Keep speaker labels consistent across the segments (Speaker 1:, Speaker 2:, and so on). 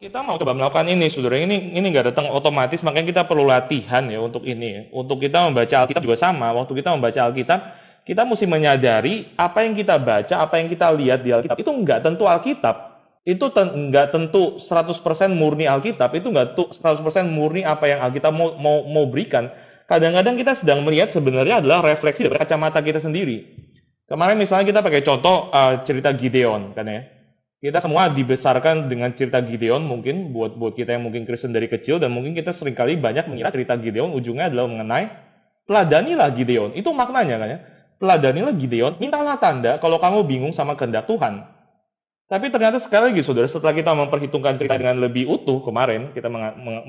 Speaker 1: Kita mau coba melakukan ini, saudara. Ini nggak datang otomatis, makanya kita perlu latihan ya untuk ini. Untuk kita membaca Alkitab juga sama. Waktu kita membaca Alkitab, kita mesti menyadari apa yang kita baca, apa yang kita lihat di Alkitab itu nggak tentu Alkitab. Itu nggak tentu 100% murni Alkitab. Itu nggak tentu 100% murni apa yang Alkitab mau berikan. Kadang-kadang kita sedang melihat sebenarnya adalah refleksi dari kacamata kita sendiri. Kemarin misalnya kita pakai contoh cerita Gideon, kan ya. Kita semua dibesarkan dengan cerita Gideon, mungkin buat kita yang mungkin Kristen dari kecil, dan mungkin kita seringkali banyak mengira cerita Gideon ujungnya adalah mengenai teladanilah Gideon. Itu maknanya kan ya. Teladanilah Gideon, mintalah tanda kalau kamu bingung sama kehendak Tuhan. Tapi ternyata sekali lagi saudara, setelah kita memperhitungkan cerita dengan lebih utuh kemarin, kita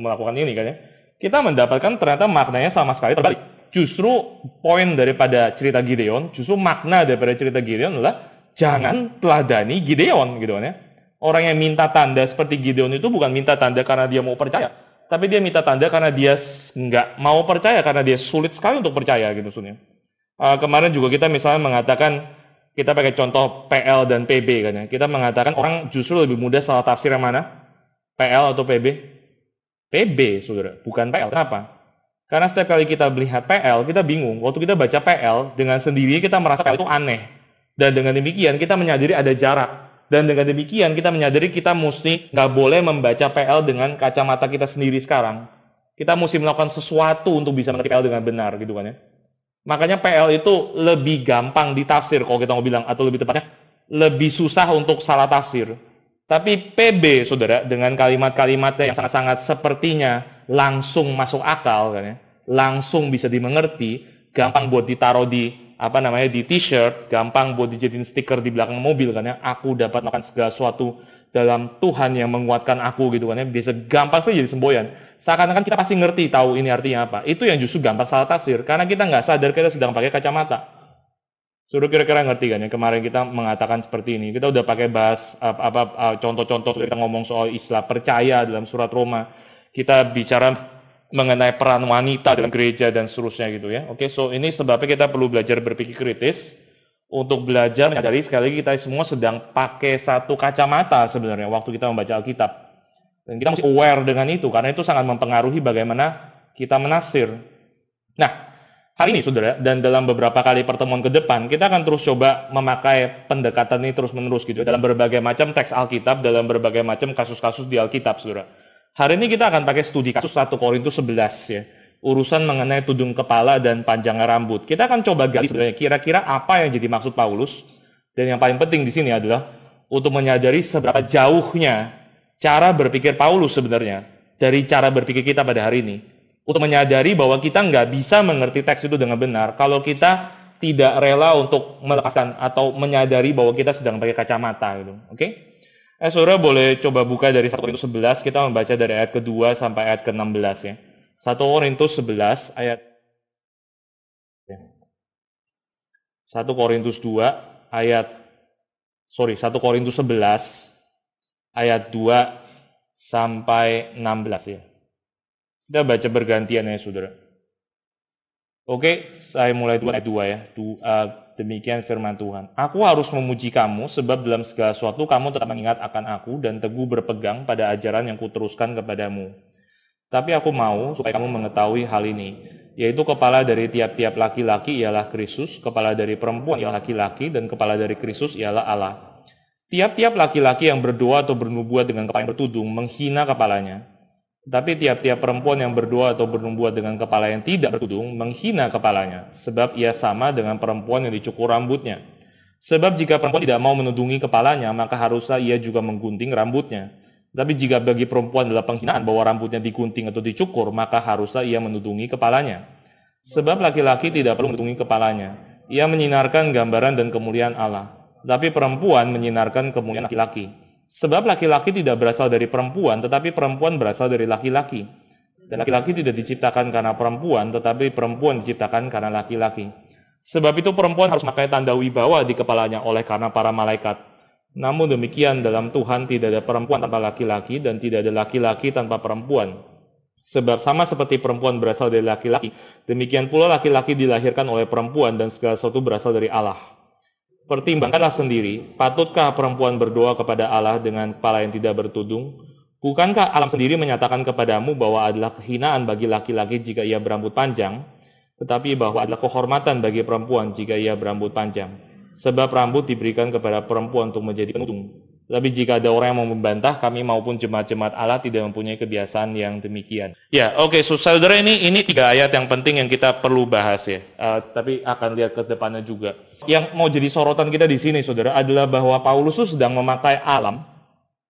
Speaker 1: melakukan ini kan ya, kita mendapatkan ternyata maknanya sama sekali terbalik. Justru poin daripada cerita Gideon, justru makna daripada cerita Gideon adalah jangan teladani Gideon gitu kan ya. Orang yang minta tanda seperti Gideon itu bukan minta tanda karena dia mau percaya, tapi dia minta tanda karena dia nggak mau percaya, karena dia sulit sekali untuk percaya gitu maksudnya. Kemarin juga kita misalnya mengatakan, kita pakai contoh PL dan PB kan ya. Kita mengatakan orang justru lebih mudah salah tafsir yang mana? PL atau PB? PB, saudara, bukan PL. Kenapa? Karena setiap kali kita melihat PL, kita bingung. Waktu kita baca PL, dengan sendiri kita merasa PL itu aneh. Dan dengan demikian kita menyadari ada jarak. Dan dengan demikian kita menyadari kita mesti nggak boleh membaca PL dengan kacamata kita sendiri sekarang. Kita mesti melakukan sesuatu untuk bisa mengerti PL dengan benar gitu kan ya. Makanya PL itu lebih gampang ditafsir kalau kita mau bilang, atau lebih tepatnya lebih susah untuk salah tafsir. Tapi PB saudara, dengan kalimat-kalimatnya yang sangat-sangat sepertinya langsung masuk akal kan ya. Langsung bisa dimengerti, gampang buat ditaruh di di t-shirt, gampang buat dijadiin stiker di belakang mobil kan ya. Aku dapat melakukan segala sesuatu dalam Tuhan yang menguatkan aku gitu kan ya. Biasa gampang saja jadi semboyan. Seakan-akan kita pasti ngerti tahu ini artinya apa. Itu yang justru gampang salah tafsir karena kita nggak sadar kita sedang pakai kacamata. Suruh kira-kira ngerti kan ya. Kemarin kita mengatakan seperti ini. Kita udah pakai bahas contoh-contoh, kita ngomong soal istilah percaya dalam surat Roma. Kita bicara mengenai peran wanita dalam gereja dan seterusnya gitu ya. Oke, so ini sebabnya kita perlu belajar berpikir kritis untuk belajar menyadari sekali lagi kita semua sedang pakai satu kacamata sebenarnya waktu kita membaca Alkitab. Dan kita mesti aware dengan itu karena itu sangat mempengaruhi bagaimana kita menafsir. Nah, hari ini saudara, dan dalam beberapa kali pertemuan ke depan kita akan terus coba memakai pendekatan ini terus-menerus gitu dalam berbagai macam teks Alkitab, dalam berbagai macam kasus-kasus di Alkitab saudara. Hari ini kita akan pakai studi kasus 1 Korintus 11 ya. Urusan mengenai tudung kepala dan panjangnya rambut. Kita akan coba gali sebenarnya kira-kira apa yang jadi maksud Paulus. Dan yang paling penting di sini adalah untuk menyadari seberapa jauhnya cara berpikir Paulus sebenarnya dari cara berpikir kita pada hari ini. Untuk menyadari bahwa kita nggak bisa mengerti teks itu dengan benar kalau kita tidak rela untuk melepaskan atau menyadari bahwa kita sedang pakai kacamata gitu. Oke? Saudara boleh coba buka dari 1 Korintus 11, kita membaca dari ayat kedua sampai ayat ke-16 ya. 1 Korintus 11 ayat 1 Korintus 2 ayat 1 Korintus 11 ayat 2 sampai 16 ya. Kita baca bergantian ya saudara. Oke, saya mulai ayat 2 ya. Demikian firman Tuhan. Aku harus memuji kamu sebab dalam segala sesuatu kamu tetap mengingat akan aku dan teguh berpegang pada ajaran yang kuteruskan kepadamu. Tapi aku mau supaya kamu mengetahui hal ini, yaitu kepala dari tiap-tiap laki-laki ialah Kristus, kepala dari perempuan ialah laki-laki, dan kepala dari Kristus ialah Allah. Tiap-tiap laki-laki yang berdoa atau bernubuat dengan kepala yang bertudung menghina kepalanya. Tapi tiap-tiap perempuan yang berdoa atau bernubuat dengan kepala yang tidak bertudung menghina kepalanya, sebab ia sama dengan perempuan yang dicukur rambutnya. Sebab jika perempuan tidak mau menudungi kepalanya, maka haruslah ia juga menggunting rambutnya. Tapi jika bagi perempuan adalah penghinaan bahwa rambutnya digunting atau dicukur, maka haruslah ia menudungi kepalanya. Sebab laki-laki tidak perlu menudungi kepalanya. Ia menyinarkan gambaran dan kemuliaan Allah. Tapi perempuan menyinarkan kemuliaan laki-laki. Sebab laki-laki tidak berasal dari perempuan, tetapi perempuan berasal dari laki-laki. Dan laki-laki tidak diciptakan karena perempuan, tetapi perempuan diciptakan karena laki-laki. Sebab itu perempuan harus memakai tanda wibawa di kepalanya oleh karena para malaikat. Namun demikian dalam Tuhan tidak ada perempuan tanpa laki-laki dan tidak ada laki-laki tanpa perempuan. Sebab sama seperti perempuan berasal dari laki-laki, demikian pula laki-laki dilahirkan oleh perempuan dan segala sesuatu berasal dari Allah. Pertimbangkanlah sendiri, patutkah perempuan berdoa kepada Allah dengan kepala yang tidak bertudung? Bukankah alam sendiri menyatakan kepadamu bahwa adalah kehinaan bagi laki-laki jika ia berambut panjang, tetapi bahwa adalah kehormatan bagi perempuan jika ia berambut panjang? Sebab rambut diberikan kepada perempuan untuk menjadi penuntung. Tapi jika ada orang yang mau membantah, kami maupun jemaat-jemaat Allah tidak mempunyai kebiasaan yang demikian. Ya, oke, saudara, ini 3 ayat yang penting yang kita perlu bahas ya. Tapi akan lihat ke depannya juga. Yang mau jadi sorotan kita di sini, saudara, adalah bahwa Paulus itu sedang memakai alam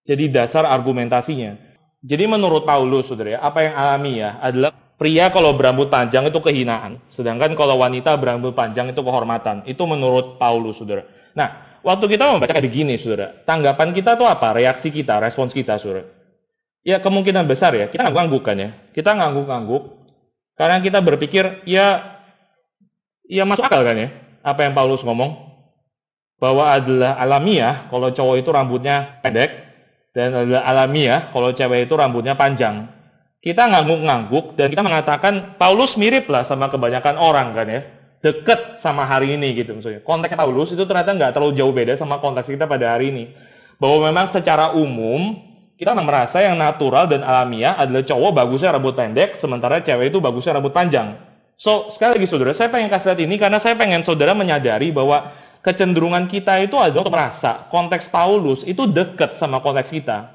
Speaker 1: jadi dasar argumentasinya. Jadi menurut Paulus, saudara, apa yang alamiah adalah pria kalau berambut panjang itu kehinaan, sedangkan kalau wanita berambut panjang itu kehormatan. Itu menurut Paulus, saudara. Nah, waktu kita membaca kayak gini, saudara, tanggapan kita tuh apa? Reaksi kita, respons kita, saudara. Ya kemungkinan besar ya, kita ngangguk kan ya. Kita ngangguk karena kita berpikir, ya masuk akal kan ya. Apa yang Paulus ngomong? Bahwa adalah alamiah kalau cowok itu rambutnya pendek, dan adalah alamiah kalau cewek itu rambutnya panjang. Kita ngangguk-ngangguk dan kita mengatakan Paulus mirip lah sama kebanyakan orang kan ya. Deket sama hari ini gitu maksudnya. Konteks Paulus itu ternyata nggak terlalu jauh beda sama konteks kita pada hari ini. Bahwa memang secara umum kita merasa yang natural dan alamiah adalah cowok bagusnya rambut pendek, sementara cewek itu bagusnya rambut panjang. So, sekali lagi saudara, saya pengen kasih lihat ini karena saya pengen saudara menyadari bahwa kecenderungan kita itu adalah untuk merasa konteks Paulus itu dekat sama konteks kita.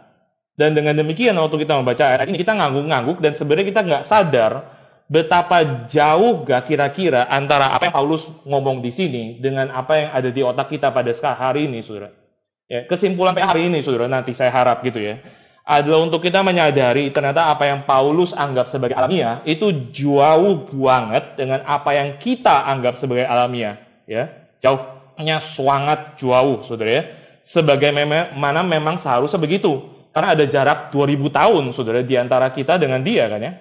Speaker 1: Dan dengan demikian waktu kita membaca ayat ini kita ngangguk-ngangguk dan sebenarnya kita nggak sadar betapa jauh gak kira-kira antara apa yang Paulus ngomong di sini dengan apa yang ada di otak kita pada hari ini, saudara. Ya, kesimpulan hari ini, saudara, nanti saya harap gitu ya, adalah untuk kita menyadari ternyata apa yang Paulus anggap sebagai alamiah itu jauh banget dengan apa yang kita anggap sebagai alamiah. Ya, jauhnya sangat jauh, saudara ya. Sebagaimana memang seharusnya begitu. Karena ada jarak 2000 tahun, saudara, di antara kita dengan dia kan ya.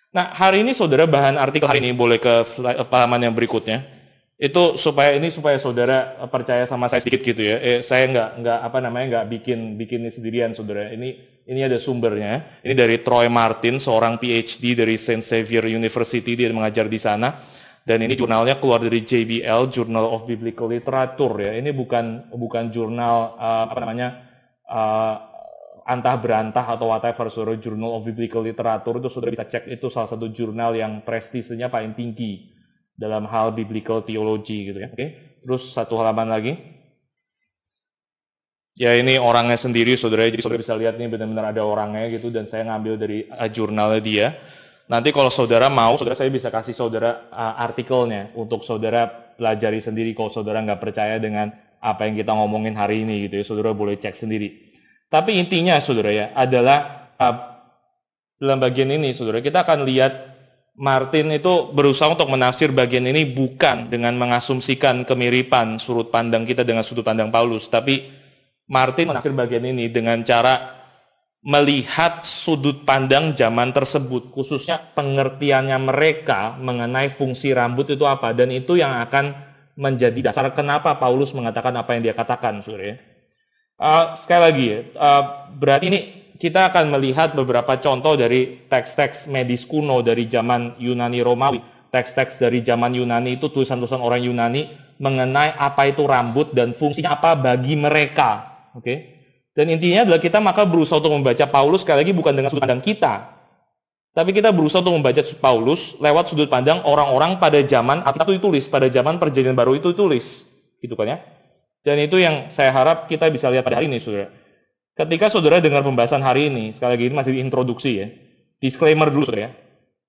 Speaker 1: Nah, hari ini saudara, bahan artikel hari ini boleh ke halaman yang berikutnya. Itu supaya saudara percaya sama saya sedikit gitu ya. Saya nggak bikin ini sendirian, saudara. Ini ada sumbernya. Ini dari Troy Martin, seorang PhD dari Saint Xavier University, dia mengajar di sana. Dan ini jurnalnya keluar dari JBL, Journal of Biblical Literature ya. Ini bukan jurnal antah berantah atau whatever, saudara. Journal of Biblical Literature itu saudara bisa cek, itu salah satu jurnal yang prestisnya paling tinggi dalam hal biblical theology gitu ya. Oke. Terus satu halaman lagi. Ya ini orangnya sendiri, saudara. Jadi saudara bisa lihat nih benar-benar ada orangnya gitu, dan saya ngambil dari jurnalnya dia. Nanti kalau saudara mau, saudara, saya bisa kasih saudara artikelnya untuk saudara pelajari sendiri. Kalau saudara nggak percaya dengan apa yang kita ngomongin hari ini gitu ya, saudara boleh cek sendiri. Tapi intinya, saudara ya, adalah dalam bagian ini, saudara, kita akan lihat Martin itu berusaha untuk menafsir bagian ini bukan dengan mengasumsikan kemiripan sudut pandang kita dengan sudut pandang Paulus, tapi Martin menafsir bagian ini dengan cara melihat sudut pandang zaman tersebut, khususnya pengertiannya mereka mengenai fungsi rambut itu apa, dan itu yang akan menjadi dasar kenapa Paulus mengatakan apa yang dia katakan, saudara ya. Sekali lagi ya, berarti ini kita akan melihat beberapa contoh dari teks-teks medis kuno dari zaman Yunani Romawi. Teks-teks dari zaman Yunani itu tulisan-tulisan orang Yunani mengenai apa itu rambut dan fungsinya apa bagi mereka. Oke? Dan intinya adalah kita maka berusaha untuk membaca Paulus sekali lagi bukan dengan sudut pandang kita. Tapi kita berusaha untuk membaca Paulus lewat sudut pandang orang-orang pada zaman Alkitab itu ditulis, pada zaman Perjanjian Baru itu ditulis. Gitu kan ya? Dan itu yang saya harap kita bisa lihat pada hari ini, saudara. Ketika saudara dengar pembahasan hari ini, sekali lagi ini masih introduksi ya, disclaimer dulu, saudara ya.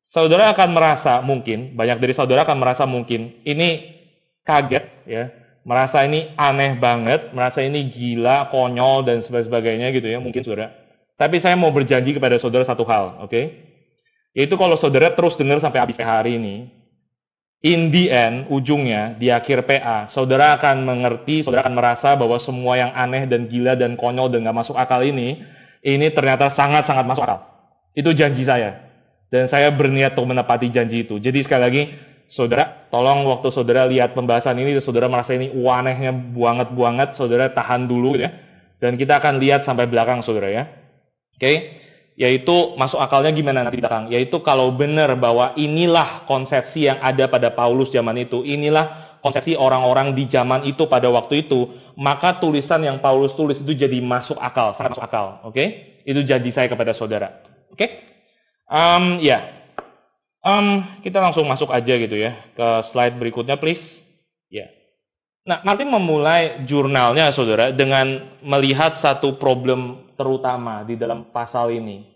Speaker 1: Saudara akan merasa mungkin, banyak dari saudara akan merasa mungkin, ini kaget ya, merasa ini aneh banget, merasa ini gila, konyol, dan sebagainya gitu ya, mungkin saudara. Tapi saya mau berjanji kepada saudara satu hal, oke? Yaitu kalau saudara terus dengar sampai habis hari ini, in the end, ujungnya, di akhir PA, saudara akan mengerti, saudara akan merasa bahwa semua yang aneh dan gila dan konyol dan gak masuk akal ini ternyata sangat-sangat masuk akal. Itu janji saya. Dan saya berniat untuk menepati janji itu. Jadi sekali lagi, saudara, tolong waktu saudara lihat pembahasan ini, saudara merasa ini anehnya banget, saudara tahan dulu ya. Dan kita akan lihat sampai belakang, saudara ya. Oke? Yaitu masuk akalnya gimana nanti di belakang, yaitu kalau benar bahwa inilah konsepsi yang ada pada Paulus zaman itu, inilah konsepsi orang-orang di zaman itu pada waktu itu, maka tulisan yang Paulus tulis itu jadi masuk akal, sangat masuk akal, oke? Itu janji saya kepada saudara. Oke? Ya. Kita langsung masuk aja gitu ya ke slide berikutnya, please. Ya. Nah, Martin memulai jurnalnya, saudara, dengan melihat satu problem terutama di dalam pasal ini,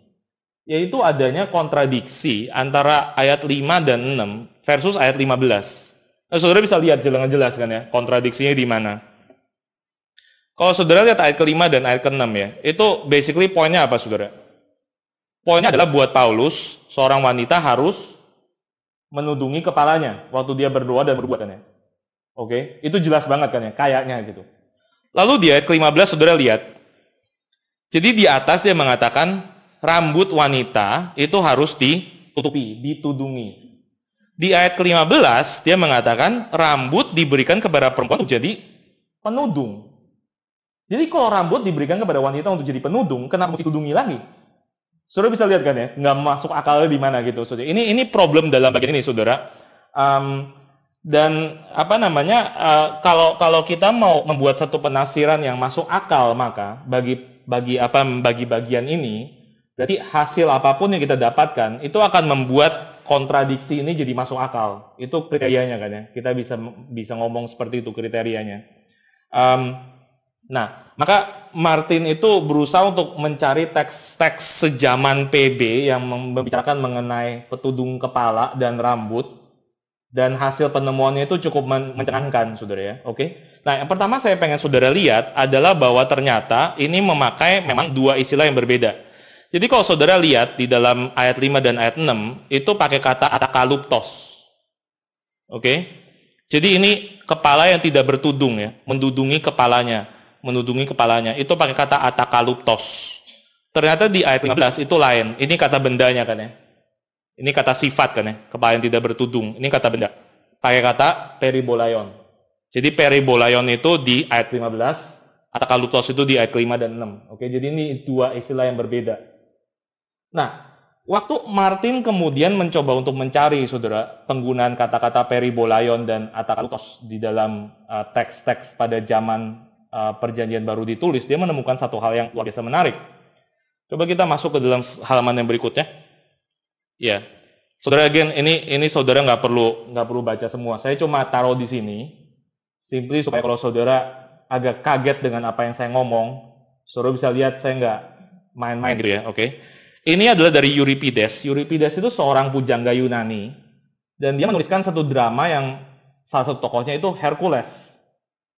Speaker 1: yaitu adanya kontradiksi antara ayat 5 dan 6 versus ayat 15. Nah, saudara bisa lihat jelas kan ya, kontradiksinya di mana. Kalau saudara lihat ayat ke-5 dan ayat ke-6 ya, itu basically poinnya apa, saudara? Poinnya adalah buat Paulus, seorang wanita harus menudungi kepalanya waktu dia berdoa dan berbuat kan ya. Oke, itu jelas banget kan ya, kayaknya gitu. Lalu di ayat ke-15 saudara lihat, jadi di atas dia mengatakan rambut wanita itu harus ditutupi, ditudungi. Di ayat ke-15 dia mengatakan rambut diberikan kepada perempuan untuk jadi penudung. Jadi kalau rambut diberikan kepada wanita untuk jadi penudung, kenapa mesti ditudungi lagi? Saudara bisa lihat kan ya, nggak masuk akalnya di mana gitu. Saudara. Ini problem dalam bagian ini, saudara. Dan apa namanya, kalau kita mau membuat satu penafsiran yang masuk akal, maka bagi bagian ini, berarti hasil apapun yang kita dapatkan itu akan membuat kontradiksi ini jadi masuk akal. Itu kriterianya kan ya. Kita bisa ngomong seperti itu kriterianya. Nah, maka Martin itu berusaha untuk mencari teks-teks sejaman PB yang membicarakan mengenai petudung kepala dan rambut, dan hasil penemuannya itu cukup mencengangkan, saudara ya. Oke. Nah, yang pertama saya pengen saudara lihat adalah bahwa ternyata ini memakai memang dua istilah yang berbeda. Jadi kalau saudara lihat di dalam ayat 5 dan ayat 6 itu pakai kata atakaluptos. Oke. Jadi ini kepala yang tidak bertudung ya, menudungi kepalanya. Itu pakai kata atakaluptos. Ternyata di ayat 15 itu lain. Ini kata bendanya kan ya. Ini kata sifat kan ya, kepala yang tidak bertudung. Ini kata benda. Pakai kata peribolaion. Jadi peribolaion itu di ayat 15, atakaluptos itu di ayat ke-5 dan 6. Oke, jadi ini dua istilah yang berbeda. Nah, waktu Martin kemudian mencoba untuk mencari, saudara, penggunaan kata-kata peribolaion dan atakaluptos di dalam teks-teks pada zaman Perjanjian Baru ditulis, dia menemukan satu hal yang luar biasa menarik. Coba kita masuk ke dalam halaman yang berikutnya. Ya, saudara, again, ini saudara nggak perlu baca semua. Saya cuma taruh di sini, simply supaya kalau saudara agak kaget dengan apa yang saya ngomong, saudara bisa lihat saya nggak main-main gitu ya. Oke. Ini adalah dari Euripides. Euripides itu seorang pujangga Yunani, dan dia menuliskan satu drama yang salah satu tokohnya itu Hercules.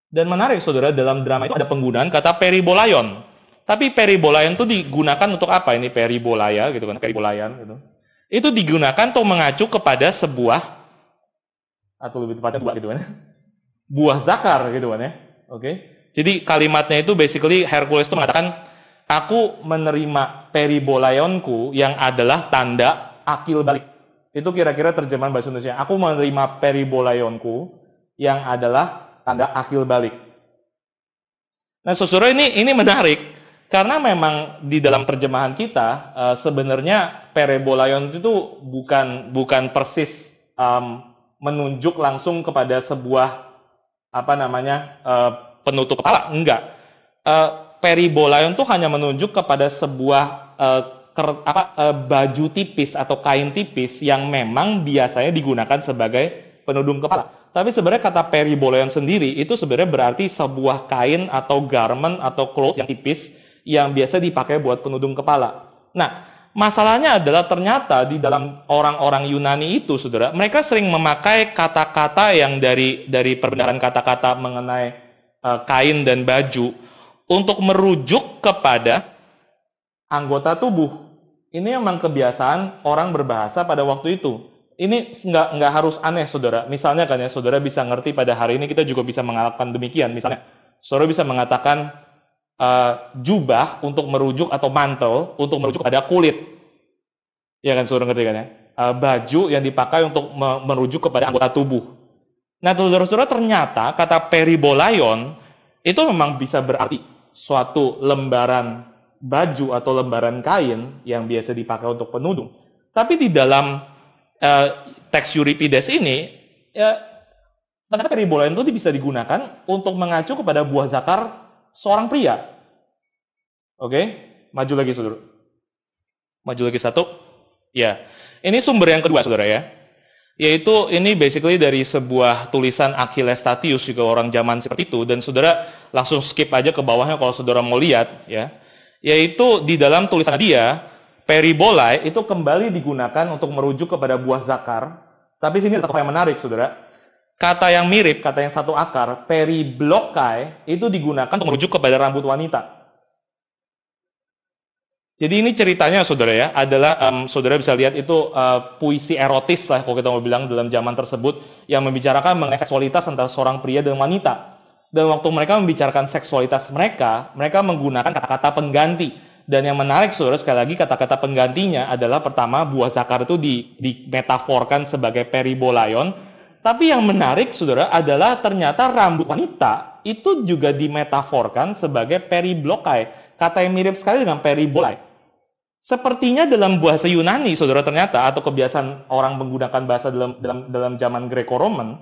Speaker 1: Dan menarik, saudara, dalam drama itu ada penggunaan kata peribolaion. Tapi peribolaion itu digunakan untuk apa? Ini peribolaya gitu kan, peribolaian gitu. Itu digunakan untuk mengacu kepada sebuah, atau lebih tepatnya buah gitu kan, buah zakar gitu kan ya. Oke. Jadi kalimatnya itu basically Hercules itu mengatakan, aku menerima peribolaionku yang adalah tanda akil balik. Itu kira-kira terjemahan bahasa Indonesia. Aku menerima peribolaionku yang adalah tanda akil balik. Nah, saudara, ini menarik karena memang di dalam terjemahan kita sebenarnya peribolaion itu bukan persis menunjuk langsung kepada sebuah penutup kepala, enggak. Peribolaion itu hanya menunjuk kepada sebuah baju tipis atau kain tipis yang memang biasanya digunakan sebagai penudung kepala. Tapi sebenarnya kata peribolaion sendiri itu sebenarnya berarti sebuah kain atau garment atau cloth yang tipis yang biasa dipakai buat penudung kepala. Nah, masalahnya adalah ternyata di dalam orang-orang Yunani itu, saudara, mereka sering memakai kata-kata yang dari perbenaran kata-kata mengenai kain dan baju untuk merujuk kepada anggota tubuh. Ini memang kebiasaan orang berbahasa pada waktu itu. Ini nggak harus aneh, saudara. Misalnya kan ya, saudara bisa ngerti pada hari ini kita juga bisa mengatakan demikian. Misalnya, saudara bisa mengatakan jubah untuk merujuk atau mantel untuk merujuk pada kulit. Ya kan, saudara ngerti kan ya? Baju yang dipakai untuk merujuk kepada anggota tubuh. Nah, saudara-saudara, ternyata kata peribolaion itu memang bisa berarti suatu lembaran baju atau lembaran kain yang biasa dipakai untuk penudung. Tapi di dalam teks Euripides ini, ternyata peribolaion itu bisa digunakan untuk mengacu kepada buah zakar seorang pria. Oke? Maju lagi, saudara. Maju lagi satu. Ya, ini sumber yang kedua, saudara ya. Yaitu ini basically dari sebuah tulisan Achilles Statius, juga orang zaman seperti itu. Dan saudara langsung skip aja ke bawahnya kalau saudara mau lihat. Ya. Yaitu di dalam tulisan dia, peribolae itu kembali digunakan untuk merujuk kepada buah zakar. Tapi sini ada satu yang menarik, saudara. Kata yang mirip, kata yang satu akar, periblokai, itu digunakan untuk merujuk kepada rambut wanita. Jadi ini ceritanya, saudara ya, adalah saudara bisa lihat itu puisi erotis lah kalau kita mau bilang dalam zaman tersebut yang membicarakan mengenai seksualitas antara seorang pria dan wanita. Dan waktu mereka membicarakan seksualitas mereka menggunakan kata-kata pengganti. Dan yang menarik, saudara, sekali lagi kata-kata penggantinya adalah pertama buah zakar itu dimetaforkan sebagai peribolaion. Tapi yang menarik, saudara, adalah ternyata rambut wanita itu juga dimetaforkan sebagai periblokai. Kata yang mirip sekali dengan peribolai. Sepertinya dalam bahasa Yunani, saudara, ternyata, atau kebiasaan orang menggunakan bahasa dalam zaman Greco-Roman,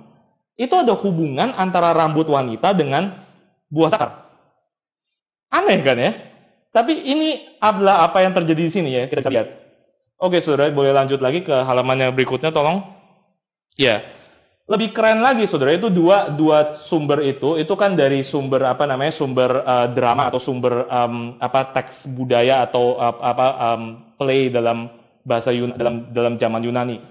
Speaker 1: itu ada hubungan antara rambut wanita dengan buah zakar. Aneh kan ya? Tapi ini adalah apa yang terjadi di sini ya, kita bisa lihat. Oke, saudara, boleh lanjut lagi ke halaman yang berikutnya, tolong. Ya. Lebih keren lagi, saudara, itu dua sumber itu kan dari sumber sumber drama atau sumber teks budaya atau play dalam bahasa dalam zaman Yunani.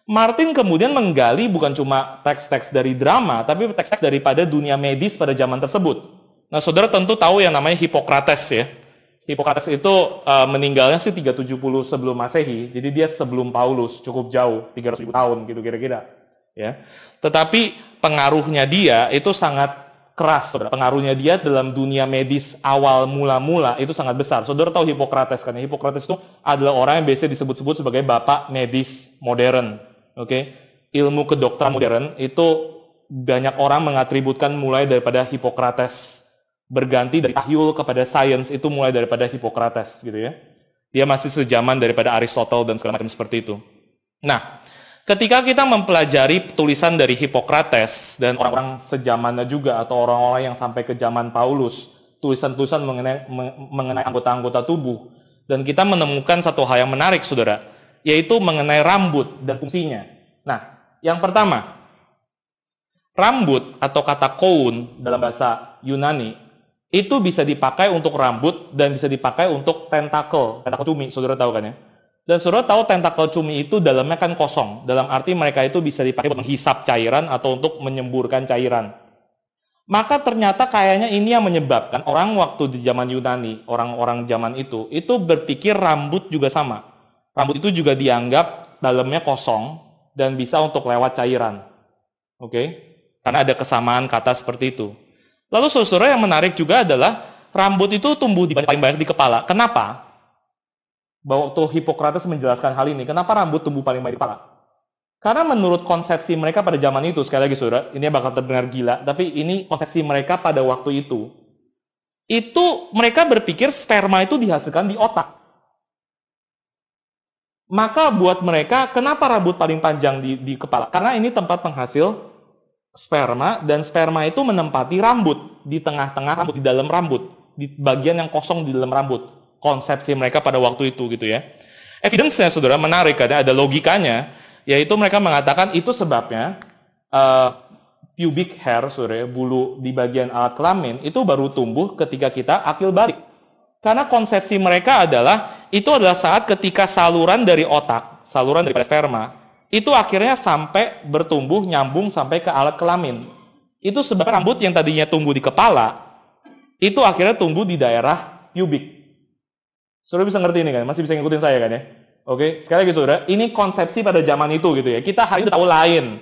Speaker 1: Martin kemudian menggali bukan cuma teks-teks dari drama, tapi teks-teks daripada dunia medis pada zaman tersebut. Nah, saudara tentu tahu yang namanya Hippocrates ya. Hippocrates itu meninggalnya sih 370 sebelum Masehi, jadi dia sebelum Paulus, cukup jauh, 300.000 tahun gitu kira-kira. Ya, tetapi pengaruhnya dia itu sangat keras, saudara. Pengaruhnya dia dalam dunia medis awal mula-mula itu sangat besar. Saudara tahu Hippocrates kan? Hippocrates itu adalah orang yang biasa disebut-sebut sebagai bapak medis modern. Oke, ilmu kedokteran modern itu banyak orang mengatributkan mulai daripada Hippocrates, berganti dari tahyul kepada sains itu mulai daripada Hippocrates gitu ya. Dia masih sejaman daripada Aristotle dan segala macam seperti itu. Nah, ketika kita mempelajari tulisan dari Hippocrates dan orang-orang sejamannya juga atau orang-orang yang sampai ke zaman Paulus, tulisan-tulisan mengenai anggota-anggota tubuh, dan kita menemukan satu hal yang menarik, saudara, yaitu mengenai rambut dan fungsinya. Nah, yang pertama, rambut atau kata koun dalam bahasa Yunani itu bisa dipakai untuk rambut dan bisa dipakai untuk tentakel cumi, saudara tahu kan ya? Dan saudara tahu tentakel cumi itu dalamnya kan kosong. Dalam arti mereka itu bisa dipakai untuk menghisap cairan atau untuk menyemburkan cairan. Maka ternyata kayaknya ini yang menyebabkan orang waktu di zaman Yunani, orang-orang zaman itu berpikir rambut juga sama. Rambut itu juga dianggap dalamnya kosong dan bisa untuk lewat cairan. Oke? Karena ada kesamaan kata seperti itu. Lalu saudara yang menarik juga adalah rambut itu tumbuh paling banyak di kepala. Kenapa? Bahwa waktu Hippocrates menjelaskan hal ini, kenapa rambut tumbuh paling banyak di kepala? Karena menurut konsepsi mereka pada zaman itu, sekali lagi saudara, ini bakal terdengar gila, tapi ini konsepsi mereka pada waktu itu mereka berpikir sperma itu dihasilkan di otak. Maka buat mereka, kenapa rambut paling panjang di kepala? Karena ini tempat penghasil sperma, dan sperma itu menempati rambut, di tengah-tengah rambut, di dalam rambut, di bagian yang kosong di dalam rambut. Konsepsi mereka pada waktu itu gitu ya. Evidence-nya, saudara, menarik, ada logikanya, yaitu mereka mengatakan itu sebabnya pubic hair, saudara, bulu di bagian alat kelamin, itu baru tumbuh ketika kita akil balik. Karena konsepsi mereka itu adalah saat ketika saluran dari otak, saluran dari sperma, itu akhirnya sampai bertumbuh, nyambung sampai ke alat kelamin. Itu sebab rambut yang tadinya tumbuh di kepala, itu akhirnya tumbuh di daerah pubic. Saudara bisa ngerti ini kan? Masih bisa ngikutin saya kan ya? Oke, sekali lagi saudara, ini konsepsi pada zaman itu gitu ya. Kita hari ini tahu lain.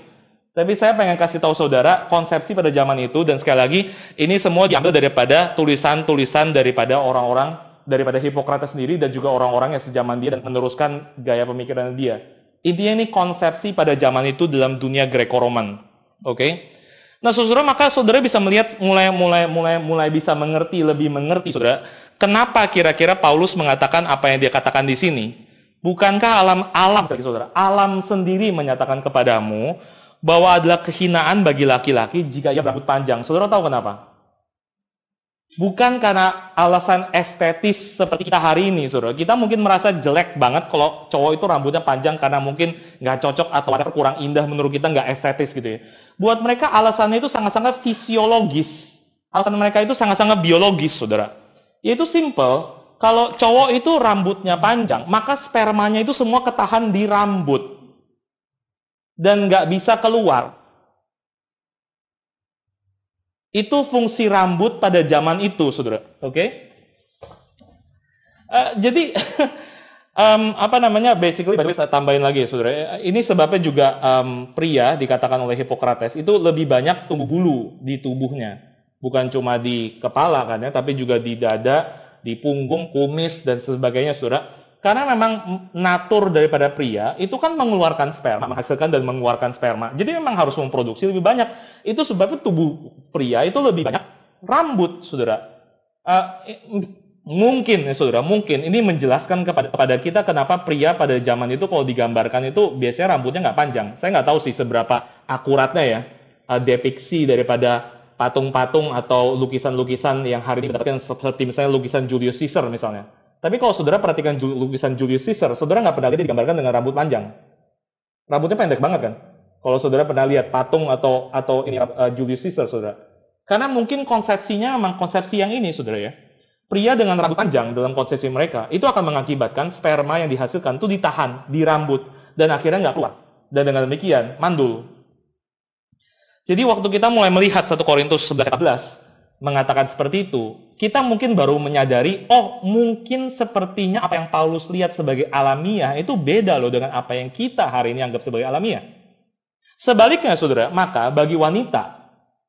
Speaker 1: Tapi saya pengen kasih tahu saudara konsepsi pada zaman itu, dan sekali lagi ini semua diambil daripada tulisan-tulisan daripada orang-orang, daripada Hippocrates sendiri dan juga orang-orang yang sejaman dia dan meneruskan gaya pemikiran dia. Intinya ini konsepsi pada zaman itu dalam dunia Greco-Roman. Oke? Nah, saudara, maka saudara bisa melihat mulai bisa lebih mengerti saudara. Kenapa kira-kira Paulus mengatakan apa yang dia katakan di sini? Bukankah alam sendiri menyatakan kepadamu bahwa adalah kehinaan bagi laki-laki jika ia berambut panjang? Saudara tahu kenapa? bukan karena alasan estetis seperti kita hari ini, saudara. Kita mungkin merasa jelek banget kalau cowok itu rambutnya panjang karena mungkin nggak cocok atau whatever, kurang indah menurut kita, nggak estetis gitu ya. Buat mereka alasannya itu sangat-sangat fisiologis. Alasan mereka itu sangat-sangat biologis, saudara. Yaitu simple, kalau cowok itu rambutnya panjang, maka spermanya itu semua ketahan di rambut. Dan nggak bisa keluar. Itu fungsi rambut pada zaman itu, saudara. Oke? Jadi, basically, saya tambahin lagi, saudara. Ini sebabnya juga pria, dikatakan oleh Hippocrates, itu lebih banyak tumbuh bulu di tubuhnya. Bukan cuma di kepala, kan ya, tapi juga di dada, di punggung, kumis, dan sebagainya, saudara. Karena memang natur daripada pria itu kan mengeluarkan sperma, menghasilkan dan mengeluarkan sperma. Jadi memang harus memproduksi lebih banyak. Itu sebabnya tubuh pria itu lebih banyak rambut, saudara. Mungkin, ya, saudara, mungkin ini menjelaskan kepada kita kenapa pria pada zaman itu kalau digambarkan itu biasanya rambutnya nggak panjang. Saya nggak tahu sih seberapa akuratnya ya depiksi daripada patung-patung atau lukisan-lukisan yang hari ini dapatkan seperti misalnya lukisan Julius Caesar misalnya. Tapi kalau saudara perhatikan lukisan Julius Caesar, saudara nggak pernah lihat digambarkan dengan rambut panjang. Rambutnya pendek banget kan? Kalau saudara pernah lihat patung atau ini Julius Caesar, saudara. Karena mungkin konsepsinya memang konsepsi yang ini, saudara ya. Pria dengan rambut panjang dalam konsepsi mereka, itu akan mengakibatkan sperma yang dihasilkan itu ditahan di rambut. Dan akhirnya nggak keluar. Dan dengan demikian, mandul. Jadi waktu kita mulai melihat 1 Korintus 11-14, mengatakan seperti itu, kita mungkin baru menyadari, oh mungkin sepertinya apa yang Paulus lihat sebagai alamiah itu beda loh dengan apa yang kita hari ini anggap sebagai alamiah. Sebaliknya, saudara, maka bagi wanita,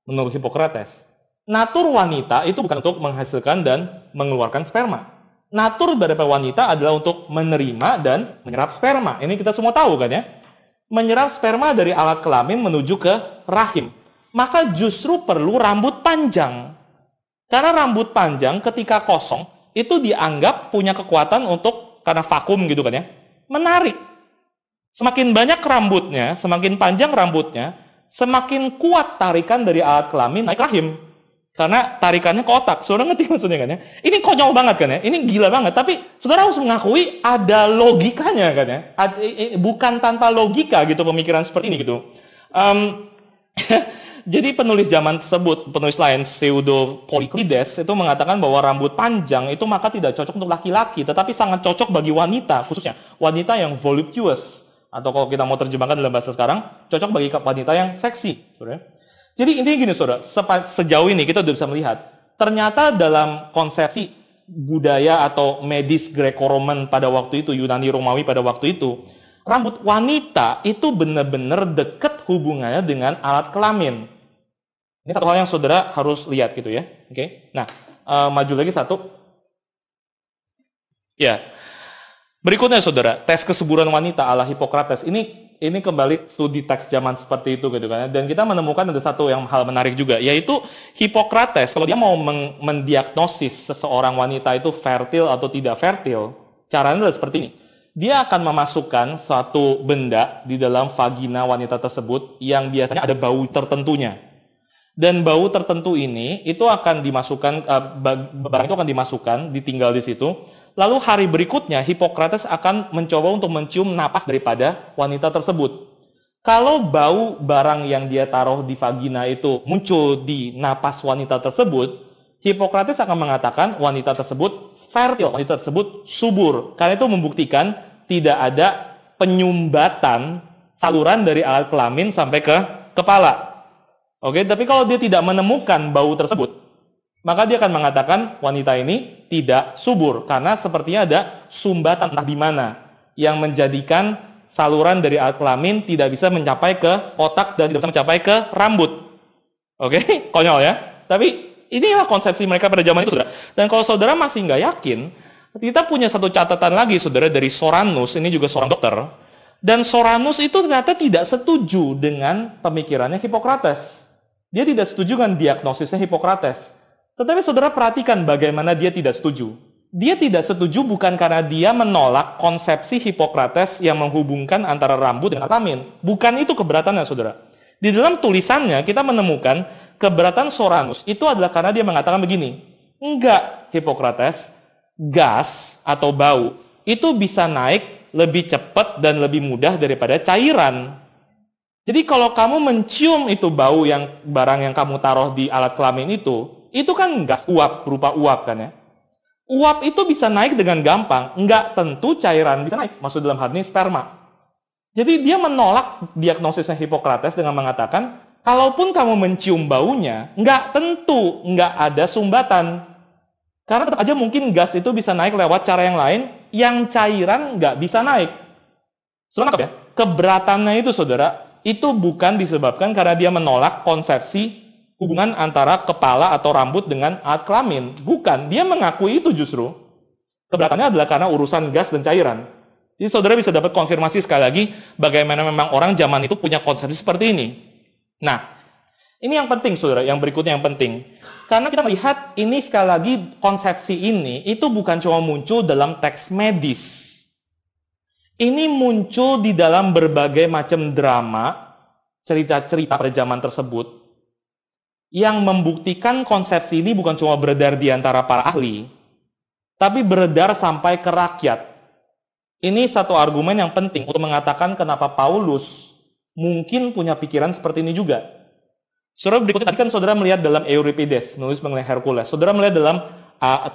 Speaker 1: menurut Hippocrates, natur wanita itu bukan untuk menghasilkan dan mengeluarkan sperma. Natur daripada wanita adalah untuk menerima dan menyerap sperma. Ini kita semua tahu kan ya? Menyerap sperma dari alat kelamin menuju ke rahim. Maka justru perlu rambut panjang. Karena rambut panjang ketika kosong, itu dianggap punya kekuatan untuk, karena vakum gitu kan ya, menarik. Semakin banyak rambutnya, semakin panjang rambutnya, semakin kuat tarikan dari alat kelamin naik rahim. Karena tarikannya ke otak. Saudara ngerti maksudnya kan ya? Ini konyol banget kan ya? Ini gila banget. Tapi saudara harus mengakui ada logikanya kan ya? Bukan tanpa logika gitu pemikiran seperti ini gitu. Jadi penulis zaman tersebut, penulis lain, Pseudo Polyclides, itu mengatakan bahwa rambut panjang itu maka tidak cocok untuk laki-laki, tetapi sangat cocok bagi wanita, khususnya wanita yang voluptuous. Atau kalau kita mau terjemahkan dalam bahasa sekarang, cocok bagi wanita yang seksi. Saudara. Jadi intinya gini, saudara, sejauh ini kita sudah bisa melihat, ternyata dalam konsepsi budaya atau medis Greco-Roman pada waktu itu, Yunani Romawi pada waktu itu, rambut wanita itu benar-benar dekat hubungannya dengan alat kelamin. Ini satu hal yang saudara harus lihat gitu ya. Oke. Nah, maju lagi satu. Ya. Berikutnya saudara, tes kesuburan wanita ala Hippocrates. Ini kembali studi teks zaman seperti itu gitu kan. Dan kita menemukan ada satu hal menarik juga, yaitu Hippocrates kalau dia mau mendiagnosis seseorang wanita itu fertil atau tidak fertil, caranya adalah seperti ini. Dia akan memasukkan suatu benda di dalam vagina wanita tersebut yang biasanya ada bau tertentunya. Dan bau tertentu ini itu akan dimasukkan, barang itu akan dimasukkan, ditinggal di situ. Lalu hari berikutnya Hippocrates akan mencoba untuk mencium napas daripada wanita tersebut. Kalau bau barang yang dia taruh di vagina itu muncul di napas wanita tersebut, Hippocrates akan mengatakan wanita tersebut fertil, wanita tersebut subur. Karena itu membuktikan tidak ada penyumbatan saluran dari alat kelamin sampai ke kepala. Oke, tapi kalau dia tidak menemukan bau tersebut, maka dia akan mengatakan wanita ini tidak subur karena sepertinya ada sumbatan entah di mana yang menjadikan saluran dari alat kelamin tidak bisa mencapai ke otak dan tidak bisa mencapai ke rambut. Oke, konyol ya. Tapi inilah konsepsi mereka pada zaman itu, saudara. Dan kalau saudara masih nggak yakin, kita punya satu catatan lagi, saudara, dari Soranus, ini juga seorang dokter. Dan Soranus itu ternyata tidak setuju dengan pemikirannya Hippocrates. Dia tidak setuju dengan diagnosisnya Hippocrates. Tetapi saudara perhatikan bagaimana dia tidak setuju. Dia tidak setuju bukan karena dia menolak konsepsi Hippocrates yang menghubungkan antara rambut dan kelamin. Bukan itu keberatannya, saudara. Di dalam tulisannya kita menemukan keberatan Soranus itu adalah karena dia mengatakan begini. Enggak, Hippocrates. Gas atau bau itu bisa naik lebih cepat dan lebih mudah daripada cairan. Jadi kalau kamu mencium itu bau yang barang yang kamu taruh di alat kelamin itu kan gas uap, berupa uap kan ya. Uap itu bisa naik dengan gampang, enggak tentu cairan bisa naik, maksud dalam hal ini sperma. Jadi dia menolak diagnosisnya Hippocrates dengan mengatakan, kalaupun kamu mencium baunya, enggak tentu, enggak ada sumbatan. Karena tetap aja mungkin gas itu bisa naik lewat cara yang lain, yang cairan nggak bisa naik. Saudara, ya? Keberatannya itu, saudara, itu bukan disebabkan karena dia menolak konsepsi hubungan antara kepala atau rambut dengan alat kelamin. Bukan, dia mengakui itu justru. Keberatannya adalah karena urusan gas dan cairan. Jadi saudara bisa dapat konfirmasi sekali lagi bagaimana memang orang zaman itu punya konsepsi seperti ini. Nah, ini yang penting, saudara, yang berikutnya yang penting. Karena kita melihat ini sekali lagi konsepsi ini itu bukan cuma muncul dalam teks medis. Ini muncul di dalam berbagai macam drama, cerita-cerita pada zaman tersebut, yang membuktikan konsepsi ini bukan cuma beredar di antara para ahli, tapi beredar sampai ke rakyat. Ini satu argumen yang penting untuk mengatakan kenapa Paulus mungkin punya pikiran seperti ini juga. Saudara, berikutnya tadi kan saudara melihat dalam Euripides, menulis mengenai Hercules. Saudara melihat dalam,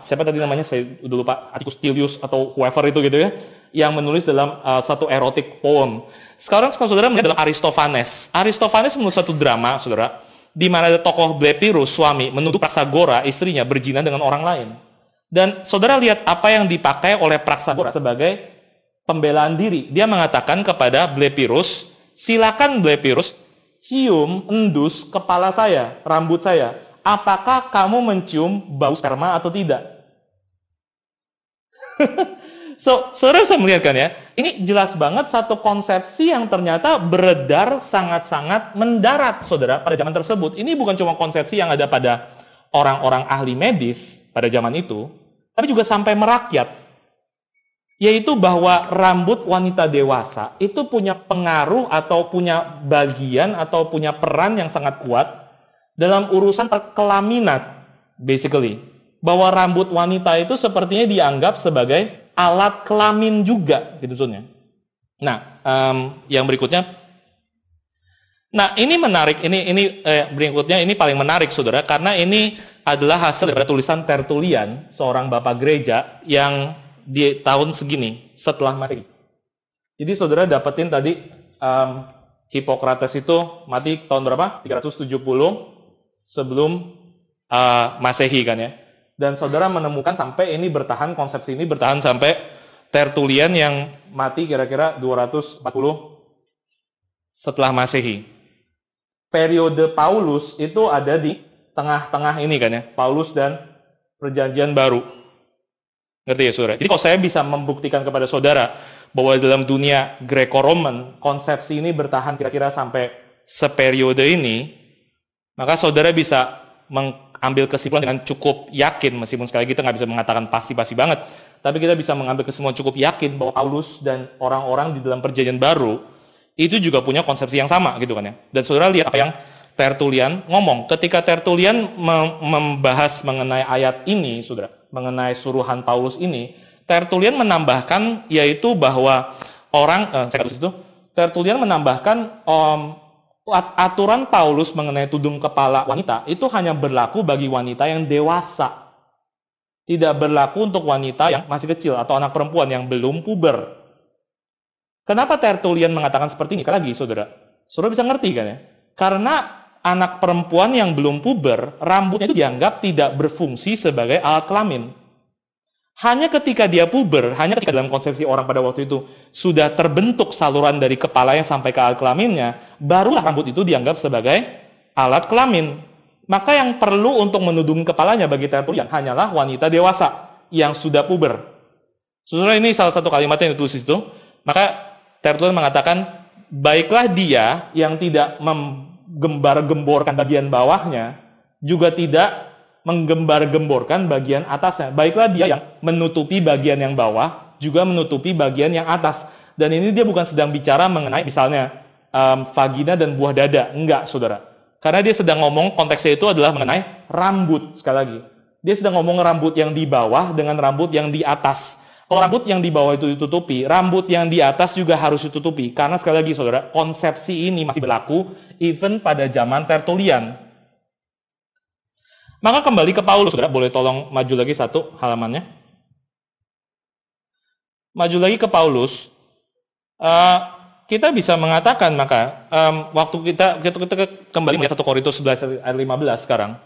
Speaker 1: siapa tadi namanya, saya udah lupa, Atticus Tilius atau whoever itu gitu ya, yang menulis dalam satu erotic poem. Sekarang saudara melihat dalam Aristophanes. Aristophanes menulis satu drama, saudara, di mana ada tokoh Blepyrus, suami, menuduh Praxagora, istrinya, berzina dengan orang lain. Dan saudara lihat apa yang dipakai oleh Praxagora sebagai pembelaan diri. Dia mengatakan kepada Blepyrus, silakan Blepyrus, cium, endus kepala saya, rambut saya. Apakah kamu mencium bau sperma atau tidak? Saudara bisa melihat kan ya, ini jelas banget satu konsepsi yang ternyata beredar sangat-sangat mendarat, saudara, pada zaman tersebut. Ini bukan cuma konsepsi yang ada pada orang-orang ahli medis pada zaman itu, tapi juga sampai merakyat. Yaitu bahwa rambut wanita dewasa itu punya pengaruh atau punya bagian atau punya peran yang sangat kuat dalam urusan perkelaminan, basically. Bahwa rambut wanita itu sepertinya dianggap sebagai alat kelamin juga, gitu maksudnya. Nah, yang berikutnya, nah ini menarik, ini berikutnya ini paling menarik, saudara, karena ini adalah hasil dari tulisan Tertullian, seorang bapak gereja yang di tahun segini setelah Masehi. Jadi saudara dapetin tadi Hippocrates itu mati tahun berapa? 370 sebelum Masehi kan ya. Dan saudara menemukan sampai ini bertahan, konsepsi ini bertahan sampai Tertullian yang mati kira-kira 240 setelah Masehi. Periode Paulus itu ada di tengah-tengah ini kan ya, Paulus dan Perjanjian Baru. Ngerti ya saudara? Jadi kalau saya bisa membuktikan kepada saudara bahwa dalam dunia Greco-Roman konsepsi ini bertahan kira-kira sampai seperiode ini, maka saudara bisa mengambil kesimpulan dengan cukup yakin, meskipun sekali lagi kita nggak bisa mengatakan pasti-pasti banget, tapi kita bisa mengambil kesimpulan cukup yakin bahwa Paulus dan orang-orang di dalam Perjanjian Baru itu juga punya konsepsi yang sama gitu kan ya. Dan saudara lihat apa yang Tertullian ngomong. Ketika Tertullian membahas mengenai ayat ini, saudara, mengenai suruhan Paulus ini, Tertullian menambahkan yaitu bahwa Tertullian menambahkan aturan Paulus mengenai tudung kepala wanita itu hanya berlaku bagi wanita yang dewasa. Tidak berlaku untuk wanita yang masih kecil atau anak perempuan yang belum puber. Kenapa Tertullian mengatakan seperti ini? Sekali lagi, saudara. Saudara bisa ngerti kan ya? Karena anak perempuan yang belum puber, rambutnya itu dianggap tidak berfungsi sebagai alat kelamin. Hanya ketika dia puber, hanya ketika dalam konsepsi orang pada waktu itu sudah terbentuk saluran dari kepalanya sampai ke alat kelaminnya, barulah rambut itu dianggap sebagai alat kelamin. Maka yang perlu untuk menudungi kepalanya bagi Tertullian hanyalah wanita dewasa yang sudah puber. Saudara, ini salah satu kalimat yang ditulis itu. Maka Tertullian mengatakan, baiklah dia yang tidak menggembar-gemborkan bagian bawahnya, juga tidak menggembar-gemborkan bagian atasnya. Baiklah dia yang menutupi bagian yang bawah, juga menutupi bagian yang atas. Dan ini dia bukan sedang bicara mengenai misalnya vagina dan buah dada. Enggak, saudara. Karena dia sedang ngomong konteksnya itu adalah mengenai rambut, sekali lagi. Dia sedang ngomong rambut yang di bawah dengan rambut yang di atas. Kalau rambut yang di bawah itu ditutupi, rambut yang di atas juga harus ditutupi. Karena sekali lagi saudara, konsepsi ini masih berlaku even pada zaman Tertullian. Maka kembali ke Paulus, saudara, boleh tolong maju lagi satu halamannya. Maju lagi ke Paulus. Kita bisa mengatakan maka waktu kita kembali melihat 1 Korintus 11 ayat 15 sekarang.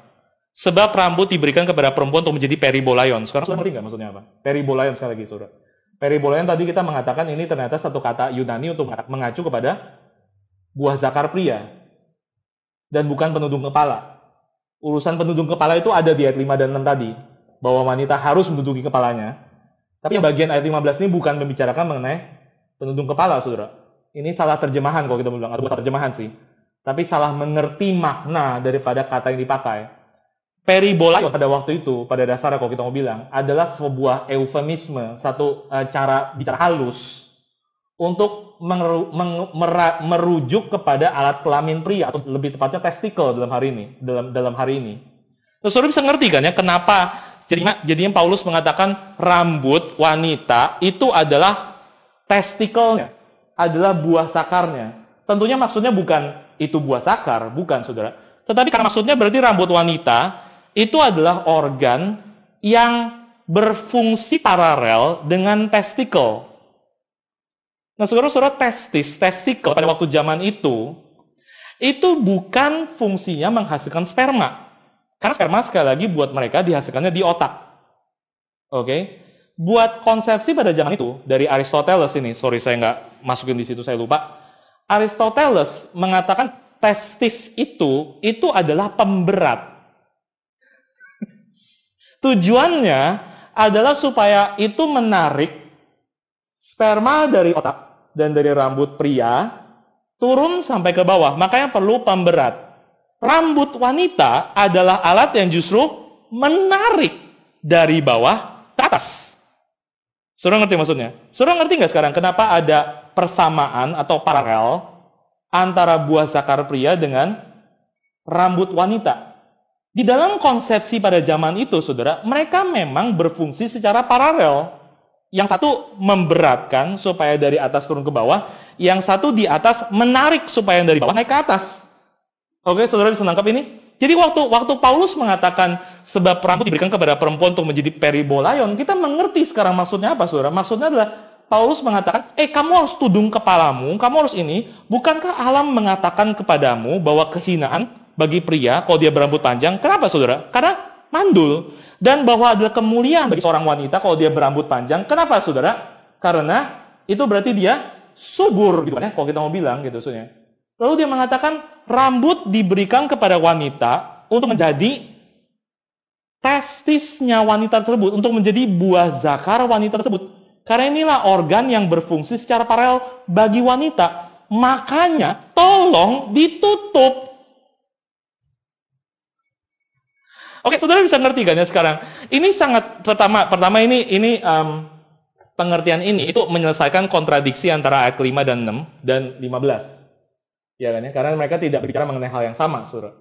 Speaker 1: Sebab rambut diberikan kepada perempuan untuk menjadi peribolaion. Sekarang sudah ngerti nggak maksudnya apa? Peribolaion sekali lagi, saudara. Peribolaion tadi kita mengatakan ini ternyata satu kata Yunani untuk mengacu kepada buah zakar pria. Dan bukan penudung kepala. Urusan penudung kepala itu ada di ayat 5 dan 6 tadi. Bahwa wanita harus menduduki kepalanya. Tapi yang bagian ayat 15 ini bukan membicarakan mengenai penudung kepala, saudara. Ini salah terjemahan kalau kita bilang. Atau bukan terjemahan sih. Tapi salah mengerti makna daripada kata yang dipakai. Peribolaion pada waktu itu, pada dasarnya kalau kita mau bilang, adalah sebuah eufemisme, satu cara bicara halus untuk merujuk kepada alat kelamin pria, atau lebih tepatnya testikel dalam hari ini. Dalam hari ini. Terus saudara bisa ngerti kan ya, kenapa jadinya Paulus mengatakan rambut wanita itu adalah testikelnya, adalah buah sakarnya. Tentunya maksudnya bukan itu buah sakar, bukan saudara. Tetapi karena maksudnya berarti rambut wanita itu adalah organ yang berfungsi paralel dengan testikel. Nah, saudara-saudara, testikel pada waktu zaman itu bukan fungsinya menghasilkan sperma. Karena sperma sekali lagi buat mereka dihasilkannya di otak. Oke? Buat konsepsi pada zaman itu, dari Aristoteles ini, sorry saya nggak masukin di situ, saya lupa. Aristoteles mengatakan testis itu adalah pemberat. Tujuannya adalah supaya itu menarik sperma dari otak dan dari rambut pria turun sampai ke bawah. Makanya perlu pemberat. Rambut wanita adalah alat yang justru menarik dari bawah ke atas. Saudara ngerti maksudnya? Saudara ngerti nggak sekarang kenapa ada persamaan atau paralel antara buah zakar pria dengan rambut wanita? Di dalam konsepsi pada zaman itu, saudara, mereka memang berfungsi secara paralel. Yang satu memberatkan supaya dari atas turun ke bawah, yang satu di atas menarik supaya dari bawah naik ke atas. Oke, saudara bisa nangkap ini? Jadi waktu Paulus mengatakan sebab rambut diberikan kepada perempuan untuk menjadi peribolaion, kita mengerti sekarang maksudnya apa, saudara? Maksudnya adalah Paulus mengatakan, kamu harus tudung kepalamu, kamu harus ini. Bukankah alam mengatakan kepadamu bahwa kehinaan bagi pria kalau dia berambut panjang? Kenapa, saudara? Karena mandul. Dan bahwa adalah kemuliaan bagi seorang wanita kalau dia berambut panjang. Kenapa, saudara? Karena itu berarti dia subur, gitu kan ya, kalau kita mau bilang gitu maksudnya. Lalu dia mengatakan rambut diberikan kepada wanita untuk menjadi testisnya wanita tersebut, untuk menjadi buah zakar wanita tersebut. Karena inilah organ yang berfungsi secara paralel bagi wanita. Makanya tolong ditutup. Oke, saudara bisa ngerti kan ya sekarang? Ini sangat pertama ini pengertian ini itu menyelesaikan kontradiksi antara ayat 5 dan 6 dan 15. Ya kan ya? Karena mereka tidak berbicara mengenai hal yang sama, saudara.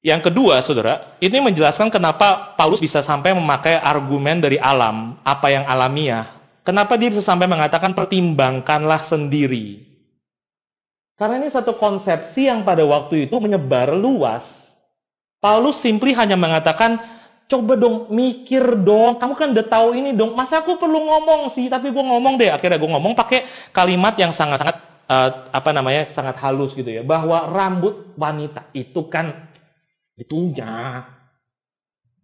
Speaker 1: Yang kedua, saudara, ini menjelaskan kenapa Paulus bisa sampai memakai argumen dari alam, apa yang alamiah. Kenapa dia bisa sampai mengatakan pertimbangkanlah sendiri. Karena ini satu konsepsi yang pada waktu itu menyebar luas. Paulus simply hanya mengatakan, coba dong, mikir dong, kamu kan udah tahu ini dong, masa aku perlu ngomong sih, tapi gue ngomong deh, akhirnya gue ngomong pakai kalimat yang sangat-sangat, sangat halus gitu ya, bahwa rambut wanita itu kan itunya.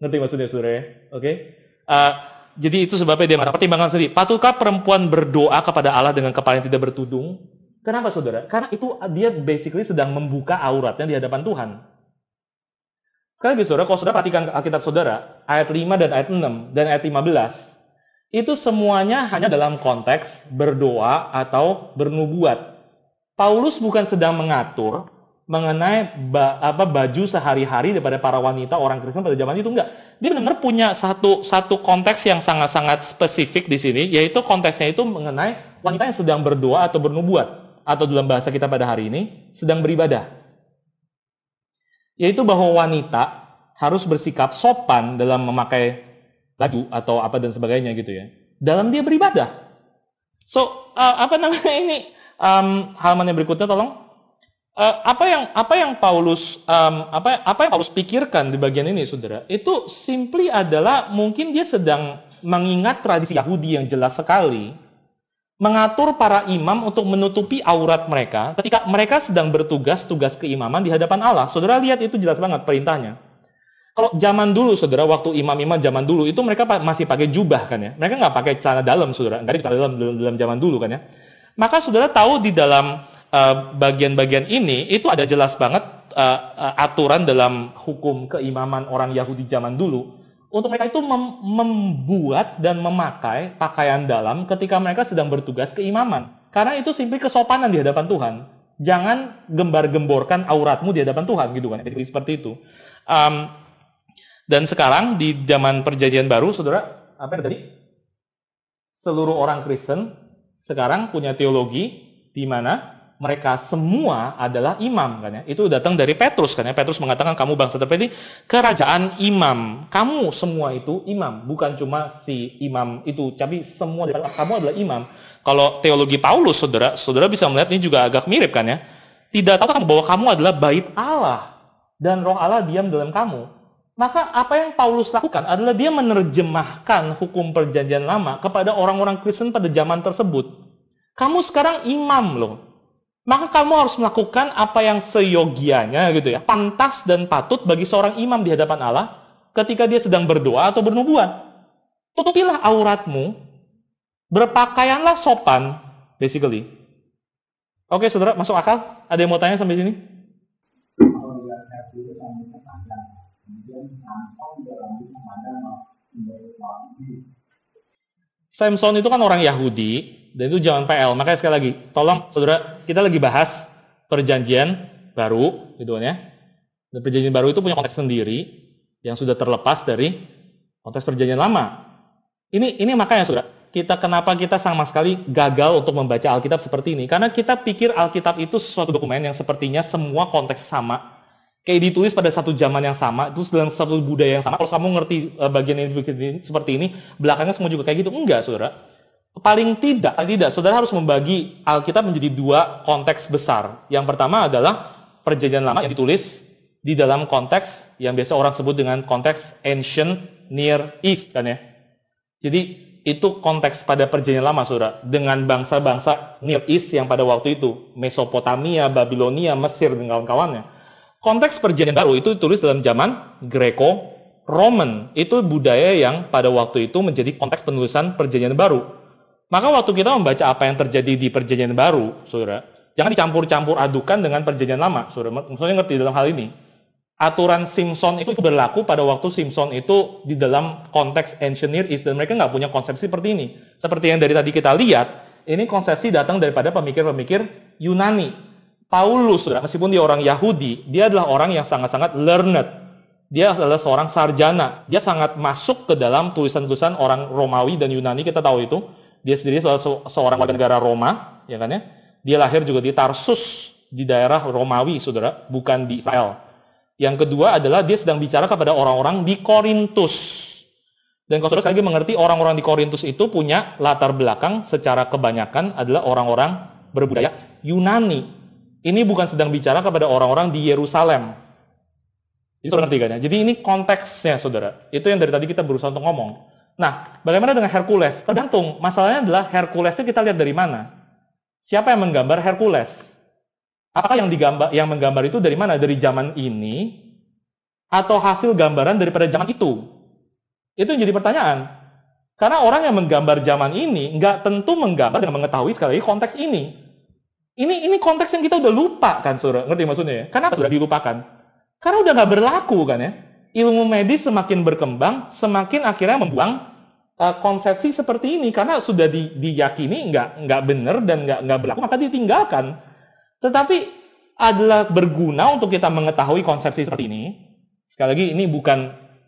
Speaker 1: Ngerti maksudnya, saudara? Oke? Jadi itu sebabnya dia mengatakan, pertimbangkan sendiri, patutkah perempuan berdoa kepada Allah dengan kepala yang tidak bertudung? Kenapa, saudara? Karena itu dia basically sedang membuka auratnya di hadapan Tuhan. Sekali lagi, saudara, kalau saudara perhatikan Alkitab saudara, ayat 5 dan ayat 6 dan ayat 15, itu semuanya hanya dalam konteks berdoa atau bernubuat. Paulus bukan sedang mengatur mengenai baju sehari-hari daripada para wanita orang Kristen pada zaman itu, enggak. Dia benar-benar punya satu konteks yang sangat-sangat spesifik di sini, yaitu konteksnya itu mengenai wanita yang sedang berdoa atau bernubuat, atau dalam bahasa kita pada hari ini, sedang beribadah. Yaitu bahwa wanita harus bersikap sopan dalam memakai baju atau apa dan sebagainya gitu ya. Dalam dia beribadah. So, apa namanya ini? Halaman yang berikutnya tolong. Apa yang Paulus pikirkan di bagian ini, saudara? Itu simply adalah mungkin dia sedang mengingat tradisi Yahudi yang jelas sekali, mengatur para imam untuk menutupi aurat mereka ketika mereka sedang bertugas tugas keimaman di hadapan Allah. Saudara lihat itu jelas banget perintahnya. Kalau zaman dulu, saudara, waktu imam-imam zaman dulu itu mereka masih pakai jubah kan ya. Mereka nggak pakai celana dalam, saudara. Nggak ada celana dalam zaman dulu kan ya. Maka saudara tahu di dalam bagian-bagian ini itu ada jelas banget aturan dalam hukum keimaman orang Yahudi zaman dulu. Untuk mereka itu membuat dan memakai pakaian dalam ketika mereka sedang bertugas keimaman. Karena itu simply kesopanan di hadapan Tuhan. Jangan gembar-gemborkan auratmu di hadapan Tuhan gitu kan. Seperti itu. Dan sekarang di zaman perjanjian baru, saudara, apa yang tadi? Seluruh orang Kristen sekarang punya teologi di mana mereka semua adalah imam kan ya. Itu datang dari Petrus kan ya. Petrus mengatakan kamu bangsa terpilih, kerajaan imam. Kamu semua itu imam, bukan cuma si imam itu, tapi semua kamu adalah imam. Kalau teologi Paulus, saudara bisa melihat ini juga agak mirip kan ya. Tidak tahu kamu bahwa kamu adalah bait Allah dan Roh Allah diam dalam kamu. Maka apa yang Paulus lakukan adalah dia menerjemahkan hukum perjanjian lama kepada orang-orang Kristen pada zaman tersebut. Kamu sekarang imam loh. Maka kamu harus melakukan apa yang seyogianya gitu ya. Pantas dan patut bagi seorang imam di hadapan Allah ketika dia sedang berdoa atau bernubuat. Tutupilah auratmu. Berpakaianlah sopan, basically. Oke, saudara, masuk akal? Ada yang mau tanya sampai sini? Samson itu kan orang Yahudi, dan itu zaman PL. Makanya sekali lagi, tolong saudara, kita lagi bahas perjanjian baru, gitu kan ya. Dan perjanjian baru itu punya konteks sendiri, yang sudah terlepas dari konteks perjanjian lama. Ini makanya saudara, kenapa kita sama sekali gagal untuk membaca Alkitab seperti ini. Karena kita pikir Alkitab itu sesuatu dokumen yang sepertinya semua konteks sama, kayak ditulis pada satu zaman yang sama, terus dalam satu budaya yang sama. Kalau kamu ngerti bagian ini seperti ini, belakangnya semua juga kayak gitu. Enggak, saudara. Paling tidak, saudara harus membagi Alkitab menjadi dua konteks besar. Yang pertama adalah perjanjian lama yang ditulis di dalam konteks yang biasa orang sebut dengan konteks Ancient Near East, kan ya. Jadi itu konteks pada perjanjian lama, saudara, dengan bangsa-bangsa Near East yang pada waktu itu, Mesopotamia, Babilonia, Mesir, dan kawan-kawannya. Konteks perjanjian baru itu ditulis dalam zaman Greco-Roman. Itu budaya yang pada waktu itu menjadi konteks penulisan perjanjian baru. Maka waktu kita membaca apa yang terjadi di perjanjian baru, saudara, jangan dicampur-campur adukan dengan perjanjian lama, saudara. Maksudnya ngerti dalam hal ini. Aturan Simpson itu berlaku pada waktu Simpson itu di dalam konteks Ancient Near East, dan mereka nggak punya konsepsi seperti ini. Seperti yang dari tadi kita lihat, ini konsepsi datang daripada pemikir-pemikir Yunani. Paulus, meskipun dia orang Yahudi, dia adalah orang yang sangat-sangat learned. Dia adalah seorang sarjana. Dia sangat masuk ke dalam tulisan-tulisan orang Romawi dan Yunani, kita tahu itu. Dia sendiri seorang warga negara Roma, ya kan ya. Dia lahir juga di Tarsus, di daerah Romawi, saudara, bukan di Israel. Yang kedua adalah dia sedang bicara kepada orang-orang di Korintus. Dan kalau saudara sekali lagi mengerti, orang-orang di Korintus itu punya latar belakang secara kebanyakan adalah orang-orang berbudaya Yunani. Ini bukan sedang bicara kepada orang-orang di Yerusalem. Jadi saudara ngerti kan ya? Jadi ini konteksnya, saudara. Itu yang dari tadi kita berusaha untuk ngomong. Nah, bagaimana dengan Hercules? Tergantung. Masalahnya adalah Herculesnya kita lihat dari mana? Siapa yang menggambar Hercules? Apakah yang menggambar itu dari mana? Dari zaman ini? Atau hasil gambaran daripada zaman itu? Itu yang jadi pertanyaan. Karena orang yang menggambar zaman ini nggak tentu menggambar dan mengetahui sekali lagi konteks ini. Ini konteks yang kita udah lupa kan, saudara? Ngerti maksudnya ya? Kenapa sudah dilupakan? Karena udah nggak berlaku kan ya? Ilmu medis semakin berkembang, semakin akhirnya membuang konsepsi seperti ini. Karena sudah diyakini nggak benar dan nggak berlaku, maka ditinggalkan. Tetapi adalah berguna untuk kita mengetahui konsepsi seperti ini. Sekali lagi,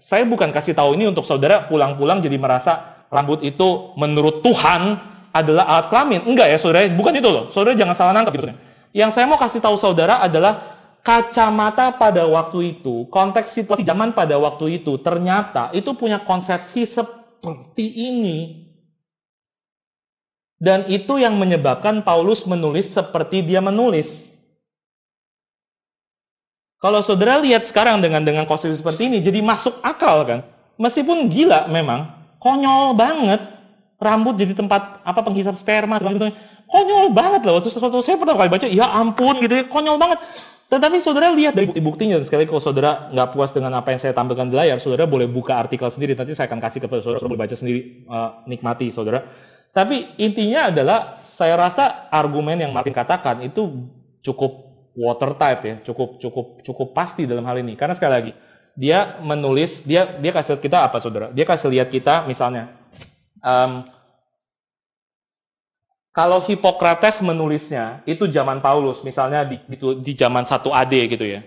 Speaker 1: saya bukan kasih tahu ini untuk saudara pulang-pulang jadi merasa rambut itu menurut Tuhan adalah alat kelamin. Enggak ya, saudara. Bukan itu loh. Saudara jangan salah nangkep gitu. Yang saya mau kasih tahu saudara adalah kacamata pada waktu itu, konteks situasi zaman pada waktu itu, ternyata itu punya konsepsi seperti ini. Dan itu yang menyebabkan Paulus menulis seperti dia menulis. Kalau saudara lihat sekarang dengan konsep seperti ini, jadi masuk akal kan? Meskipun gila memang, konyol banget. Rambut jadi tempat penghisap sperma, gitu. Konyol banget loh. Waktu saya pertama kali baca, ya ampun gitu ya, konyol banget. Tetapi saudara lihat dari bukti-buktinya, dan sekali kalau saudara nggak puas dengan apa yang saya tampilkan di layar, saudara boleh buka artikel sendiri. Nanti saya akan kasih kepada saudara, boleh baca sendiri, nikmati saudara. Tapi intinya adalah, saya rasa argumen yang Martin katakan itu cukup watertight ya, cukup pasti dalam hal ini. Karena sekali lagi, dia menulis, dia kasih lihat kita apa saudara? Dia kasih lihat kita misalnya, kalau Hippocrates menulisnya, itu zaman Paulus, misalnya di zaman 1 AD gitu ya.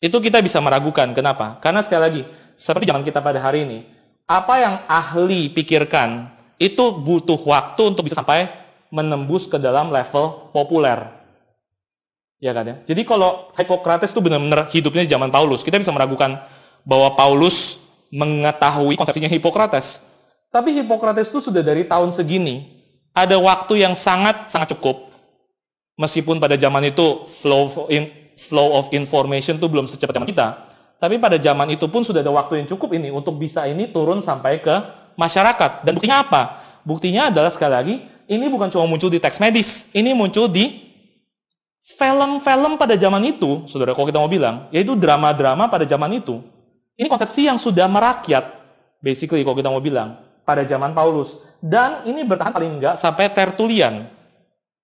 Speaker 1: Itu kita bisa meragukan, kenapa? Karena sekali lagi, seperti zaman kita pada hari ini, apa yang ahli pikirkan, itu butuh waktu untuk bisa sampai menembus ke dalam level populer. Ya kan ya? Jadi kalau Hippocrates itu benar-benar hidupnya di zaman Paulus, kita bisa meragukan bahwa Paulus mengetahui konsepsinya Hippocrates. Tapi Hippocrates itu sudah dari tahun segini, ada waktu yang sangat cukup. Meskipun pada zaman itu flow of information itu belum secepat zaman kita, tapi pada zaman itu pun sudah ada waktu yang cukup ini untuk bisa ini turun sampai ke masyarakat. Dan buktinya apa? Buktinya adalah sekali lagi, ini bukan cuma muncul di teks medis, ini muncul di film-film pada zaman itu, saudara, kalau kita mau bilang, yaitu drama-drama pada zaman itu. Ini konsepsi yang sudah merakyat, basically kalau kita mau bilang, pada zaman Paulus. Dan ini bertahan paling enggak sampai Tertullian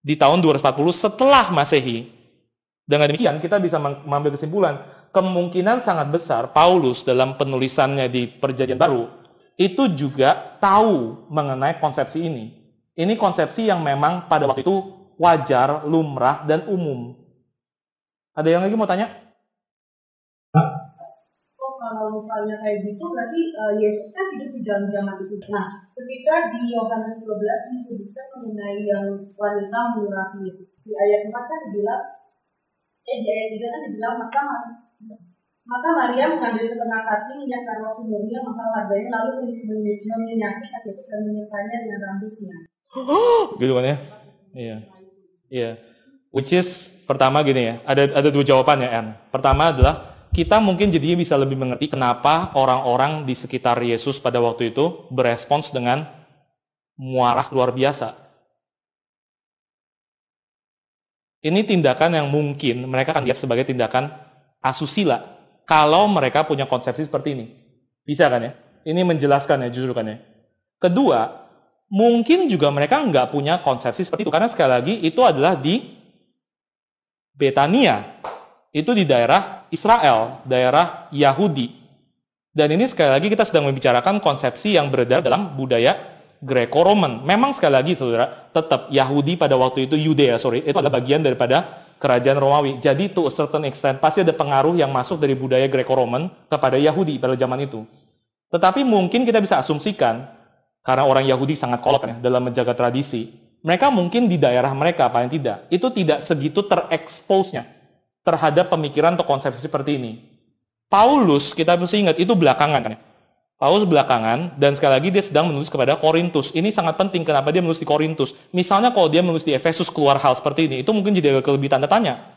Speaker 1: di tahun 240 setelah Masehi. Dengan demikian, kita bisa mengambil kesimpulan, kemungkinan sangat besar Paulus dalam penulisannya di Perjanjian Baru, itu juga tahu mengenai konsepsi ini. Ini konsepsi yang memang pada waktu itu wajar, lumrah, dan umum. Ada yang lagi mau tanya?
Speaker 2: Kalau misalnya kayak gitu, berarti Yesus kan hidup di dalam zaman itu. Nah, ketika di Yohanes 12 disebutkan mengenai yang wanita menyurati Yesus. Di ayat 4 kan dibilang, di ayat 3 kan dibilang, maka Maria mengambil setengah kaki minyak tarwasu murni yang mahal harganya, lalu meminyaki kaki Yesus dan menyirtainya dengan rambutnya.
Speaker 1: Gitu kan ya? Iya. Which is, pertama gini ya, ada dua jawabannya, Anne. Pertama adalah, kita mungkin jadinya bisa lebih mengerti kenapa orang-orang di sekitar Yesus pada waktu itu berespons dengan muarah luar biasa. Ini tindakan yang mungkin mereka akan lihat sebagai tindakan asusila kalau mereka punya konsepsi seperti ini. Bisa kan ya? Ini menjelaskan ya, justru kan ya. Kedua, mungkin juga mereka nggak punya konsepsi seperti itu, karena sekali lagi itu adalah di Betania. Itu di daerah Israel, daerah Yahudi. Dan ini sekali lagi kita sedang membicarakan konsepsi yang beredar dalam budaya Greco-Roman. Memang sekali lagi saudara, tetap Yahudi pada waktu itu, Yudea, itu adalah bagian daripada kerajaan Romawi. Jadi to a certain extent, pasti ada pengaruh yang masuk dari budaya Greco-Roman kepada Yahudi pada zaman itu. Tetapi mungkin kita bisa asumsikan, karena orang Yahudi sangat kolot ya, dalam menjaga tradisi, mereka mungkin di daerah mereka, paling tidak, itu tidak segitu terekspos-nya terhadap pemikiran atau konsepsi seperti ini. Paulus, kita mesti ingat, itu belakangan kan ya. Paulus belakangan, dan sekali lagi dia sedang menulis kepada Korintus. Ini sangat penting, kenapa dia menulis di Korintus. Misalnya kalau dia menulis di Efesus keluar hal seperti ini, itu mungkin jadi agak lebih tanda tanya.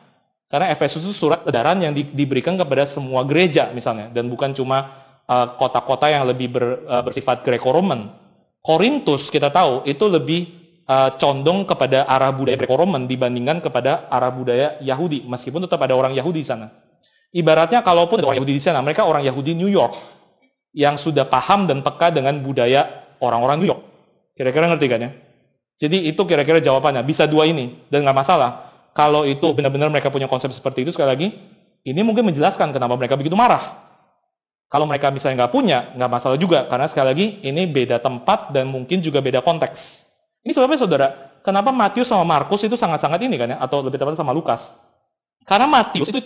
Speaker 1: Karena Efesus itu surat edaran yang diberikan kepada semua gereja misalnya, dan bukan cuma kota-kota yang lebih bersifat Greco-Roman. Korintus, kita tahu, itu lebih condong kepada arah budaya Greco-Roman dibandingkan kepada arah budaya Yahudi, meskipun tetap ada orang Yahudi di sana. Ibaratnya kalaupun ada orang Yahudi di sana, mereka orang Yahudi New York yang sudah paham dan peka dengan budaya orang-orang New York. Kira-kira ngerti kan ya? Jadi itu kira-kira jawabannya. Bisa dua ini, dan nggak masalah. Kalau itu benar-benar mereka punya konsep seperti itu, sekali lagi, ini mungkin menjelaskan kenapa mereka begitu marah. Kalau mereka misalnya nggak punya, nggak masalah juga, karena sekali lagi ini beda tempat dan mungkin juga beda konteks. Ini sebabnya saudara, kenapa Matius sama Markus itu sangat-sangat ini kan ya, atau lebih tepatnya sama Lukas. Karena Matius itu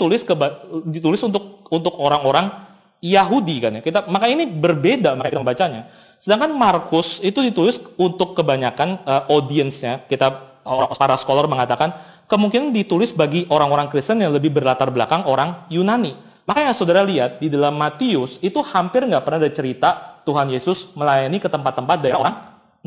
Speaker 1: ditulis untuk orang-orang Yahudi kan ya. Maka ini berbeda mereka membacanya. Sedangkan Markus itu ditulis untuk kebanyakan audiensnya. Para scholar mengatakan kemungkinan ditulis bagi orang-orang Kristen yang lebih berlatar belakang orang Yunani. Makanya saudara lihat di dalam Matius itu hampir nggak pernah ada cerita Tuhan Yesus melayani ke tempat-tempat daerah orang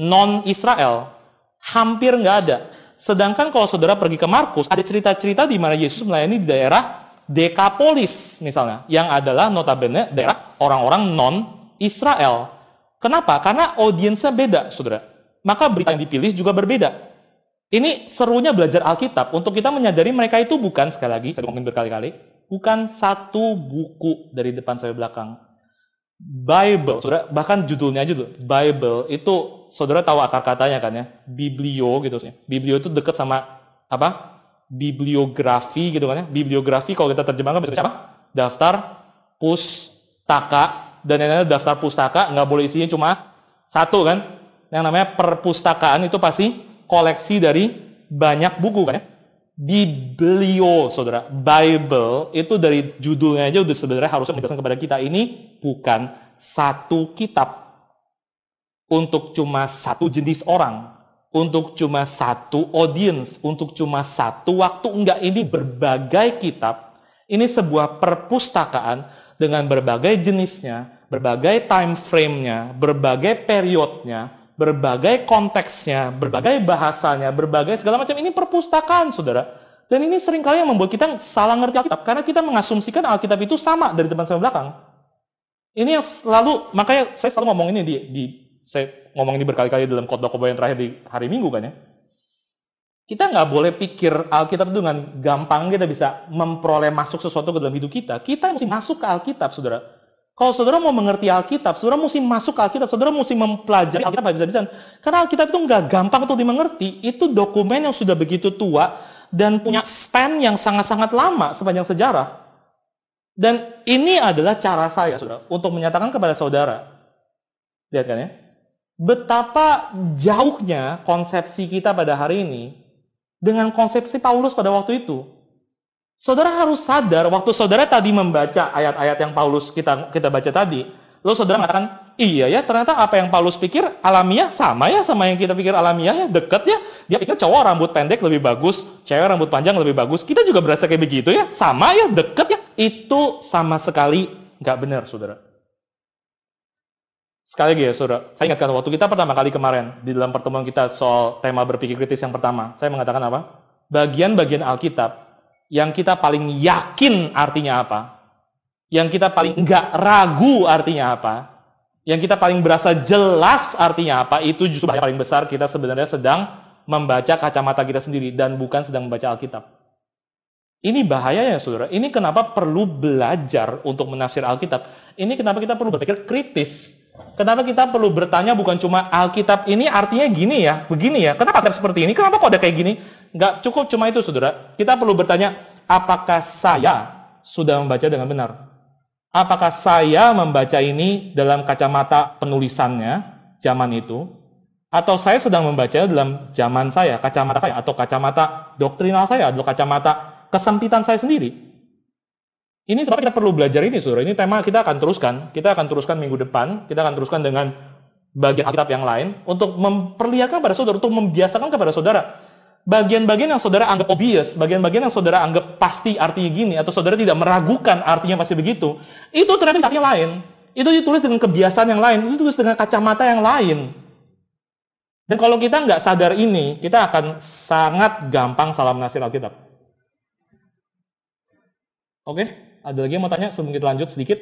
Speaker 1: non-Israel. Hampir nggak ada. Sedangkan kalau saudara pergi ke Markus, ada cerita-cerita di mana Yesus melayani di daerah Dekapolis misalnya, yang adalah notabene daerah orang-orang non-Israel. Kenapa? Karena audiensnya beda, saudara. Maka berita yang dipilih juga berbeda. Ini serunya belajar Alkitab, untuk kita menyadari mereka itu bukan, sekali lagi, saya ngomongin berkali-kali, bukan satu buku dari depan sampai belakang. Bible, saudara, bahkan judulnya aja dulu, Bible, itu saudara tahu akar katanya kan ya, biblio gitu. Biblio itu dekat sama apa? Bibliografi gitu kan ya. Bibliografi kalau kita terjemahkan bisa apa? Daftar pustaka, dan yang namanya daftar pustaka nggak boleh isinya cuma satu kan. Yang namanya perpustakaan itu pasti koleksi dari banyak buku kan ya. Biblio, saudara, Bible itu dari judulnya aja udah sebenarnya harusnya menjelaskan kepada kita ini bukan satu kitab untuk cuma satu jenis orang, untuk cuma satu audience, untuk cuma satu waktu. Enggak, ini berbagai kitab. Ini sebuah perpustakaan dengan berbagai jenisnya, berbagai time frame-nya, berbagai periodnya, berbagai konteksnya, berbagai bahasanya, berbagai segala macam. Ini perpustakaan, saudara. Dan ini seringkali yang membuat kita salah ngerti Alkitab, karena kita mengasumsikan Alkitab itu sama dari depan sampai belakang. Ini yang selalu, makanya saya selalu ngomong ini saya ngomong ini berkali-kali dalam khotbah-khotbah yang terakhir di hari Minggu kan ya. Kita nggak boleh pikir Alkitab itu dengan gampang kita bisa memperoleh masuk sesuatu ke dalam hidup kita. Kita mesti masuk ke Alkitab, saudara. Kalau saudara mau mengerti Alkitab, saudara mesti masuk ke Alkitab. Saudara mesti mempelajari Alkitab habis-habisan. Karena Alkitab itu nggak gampang untuk dimengerti. Itu dokumen yang sudah begitu tua dan punya span yang sangat-sangat lama sepanjang sejarah. Dan ini adalah cara saya, saudara, untuk menyatakan kepada saudara. Lihat kan ya. Betapa jauhnya konsepsi kita pada hari ini dengan konsepsi Paulus pada waktu itu. Saudara harus sadar, waktu saudara tadi membaca ayat-ayat yang Paulus kita baca tadi, lalu saudara mengatakan, iya ya, ternyata apa yang Paulus pikir alamiah sama ya sama yang kita pikir alamiah ya, deket ya. Dia pikir cowok rambut pendek lebih bagus, cewek rambut panjang lebih bagus. Kita juga berasa kayak begitu ya, sama ya, deket ya. Itu sama sekali nggak benar, saudara. Sekali lagi ya, saudara, saya ingatkan waktu kita pertama kali kemarin, di dalam pertemuan kita soal tema berpikir kritis yang pertama, saya mengatakan apa? Bagian-bagian Alkitab yang kita paling yakin artinya apa, yang kita paling nggak ragu artinya apa, yang kita paling berasa jelas artinya apa, itu justru bahaya paling besar kita sebenarnya sedang membaca kacamata kita sendiri dan bukan sedang membaca Alkitab. Ini bahayanya, saudara. Ini kenapa perlu belajar untuk menafsir Alkitab. Ini kenapa kita perlu berpikir kritis. Kenapa kita perlu bertanya bukan cuma Alkitab ini artinya gini ya, begini ya. Kenapa Alkitab seperti ini? Kenapa kok ada kayak gini? Nggak cukup cuma itu, saudara. Kita perlu bertanya, apakah saya sudah membaca dengan benar? Apakah saya membaca ini dalam kacamata penulisannya zaman itu? Atau saya sedang membacanya dalam zaman saya, kacamata saya, atau kacamata doktrinal saya, atau kacamata kesempitan saya sendiri? Ini sebabnya kita perlu belajar ini, saudara. Ini tema kita akan teruskan. Kita akan teruskan minggu depan. Kita akan teruskan dengan bagian Alkitab yang lain untuk memperlihatkan kepada saudara, untuk membiasakan kepada saudara. Bagian-bagian yang saudara anggap obvious, bagian-bagian yang saudara anggap pasti artinya gini, atau saudara tidak meragukan artinya pasti begitu, itu ternyata artinya lain. Itu ditulis dengan kebiasaan yang lain, itu ditulis dengan kacamata yang lain. Dan kalau kita nggak sadar ini, kita akan sangat gampang salah menafsir Alkitab. Oke? Ada lagi yang mau tanya sebelum kita lanjut sedikit?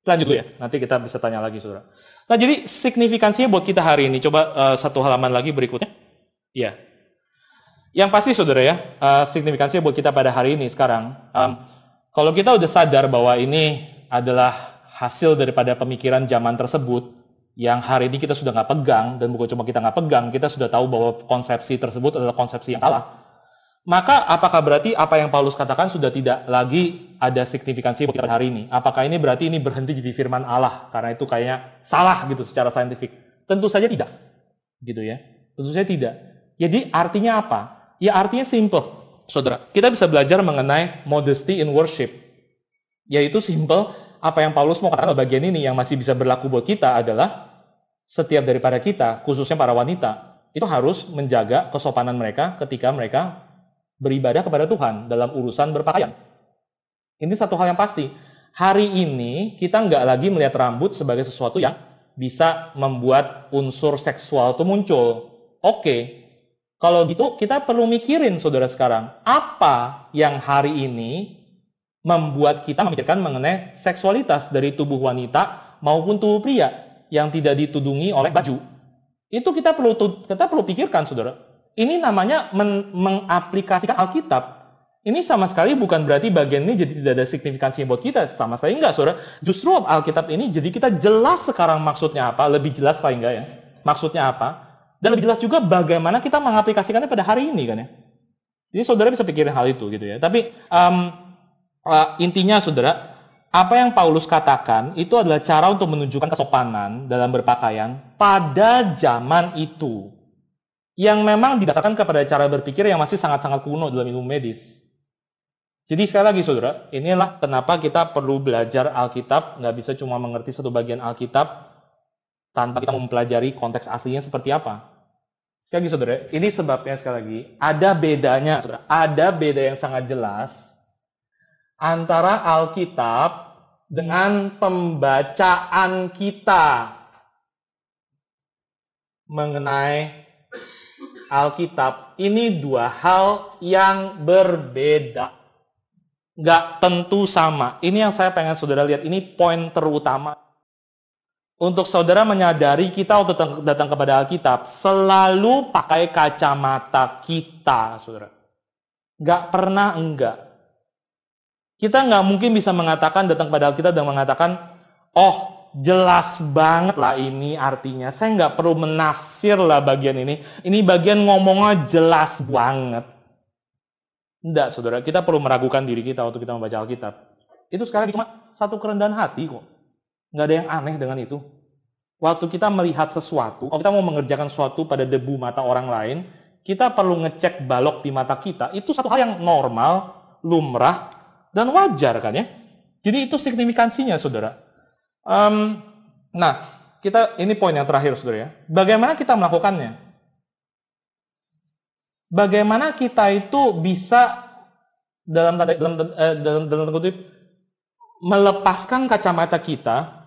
Speaker 1: Lanjut dulu ya, nanti kita bisa tanya lagi, saudara. Nah, jadi signifikansinya buat kita hari ini, coba satu halaman lagi berikutnya. Ya. Yang pasti, saudara ya, signifikansinya buat kita pada hari ini sekarang. Kalau kita udah sadar bahwa ini adalah hasil daripada pemikiran zaman tersebut, yang hari ini kita sudah nggak pegang, dan bukan cuma kita nggak pegang, kita sudah tahu bahwa konsepsi tersebut adalah konsepsi yang salah. Maka apakah berarti apa yang Paulus katakan sudah tidak lagi ada signifikansi buat kita hari ini? Apakah ini berarti ini berhenti jadi firman Allah? Karena itu kayaknya salah gitu secara saintifik. Tentu saja tidak. Gitu ya. Tentu saja tidak. Jadi artinya apa? Ya artinya simple. Saudara, kita bisa belajar mengenai modesty in worship. Yaitu simple, apa yang Paulus mau katakan bagian ini yang masih bisa berlaku buat kita adalah setiap daripada kita, khususnya para wanita, itu harus menjaga kesopanan mereka ketika mereka beribadah kepada Tuhan dalam urusan berpakaian. Ini satu hal yang pasti. Hari ini kita nggak lagi melihat rambut sebagai sesuatu yang bisa membuat unsur seksual itu muncul. Oke, kalau gitu kita perlu mikirin saudara sekarang, apa yang hari ini membuat kita memikirkan mengenai seksualitas dari tubuh wanita maupun tubuh pria yang tidak ditudungi oleh baju. Itu kita perlu pikirkan, saudara. Ini namanya mengaplikasikan Alkitab. Ini sama sekali bukan berarti bagian ini jadi tidak ada signifikansinya buat kita. Sama sekali enggak, saudara. Justru Alkitab ini jadi kita jelas sekarang maksudnya apa, lebih jelas paling enggak ya. Maksudnya apa? Dan lebih jelas juga bagaimana kita mengaplikasikannya pada hari ini kan ya. Jadi saudara bisa pikirin hal itu gitu ya. Tapi intinya saudara, apa yang Paulus katakan itu adalah cara untuk menunjukkan kesopanan dalam berpakaian pada zaman itu. Yang memang didasarkan kepada cara berpikir yang masih sangat-sangat kuno dalam ilmu medis. Jadi sekali lagi saudara, inilah kenapa kita perlu belajar Alkitab. Nggak bisa cuma mengerti satu bagian Alkitab tanpa kita mempelajari konteks aslinya seperti apa. Sekali lagi saudara, ini sebabnya sekali lagi, ada bedanya saudara. Ada beda yang sangat jelas antara Alkitab dengan pembacaan kita mengenai Alkitab. Ini dua hal yang berbeda. Nggak tentu sama. Ini yang saya pengen saudara lihat. Ini poin terutama. Untuk saudara menyadari kita untuk datang kepada Alkitab, selalu pakai kacamata kita, saudara. Nggak pernah enggak. Kita nggak mungkin bisa mengatakan datang pada Alkitab dan mengatakan, oh jelas banget lah ini artinya. Saya nggak perlu menafsir lah bagian ini. Ini bagian ngomongnya jelas banget. Enggak, saudara. Kita perlu meragukan diri kita untuk kita membaca Alkitab. Itu sekali cuma satu kerendahan hati kok. Nggak ada yang aneh dengan itu. Waktu kita melihat sesuatu, kalau kita mau mengerjakan sesuatu pada debu mata orang lain, kita perlu ngecek balok di mata kita. Itu satu hal yang normal, lumrah, dan wajar kan ya. Jadi itu signifikansinya, saudara. Nah, ini poin yang terakhir, saudara ya. Bagaimana kita melakukannya? Bagaimana kita itu bisa dalam tanda kutip melepaskan kacamata kita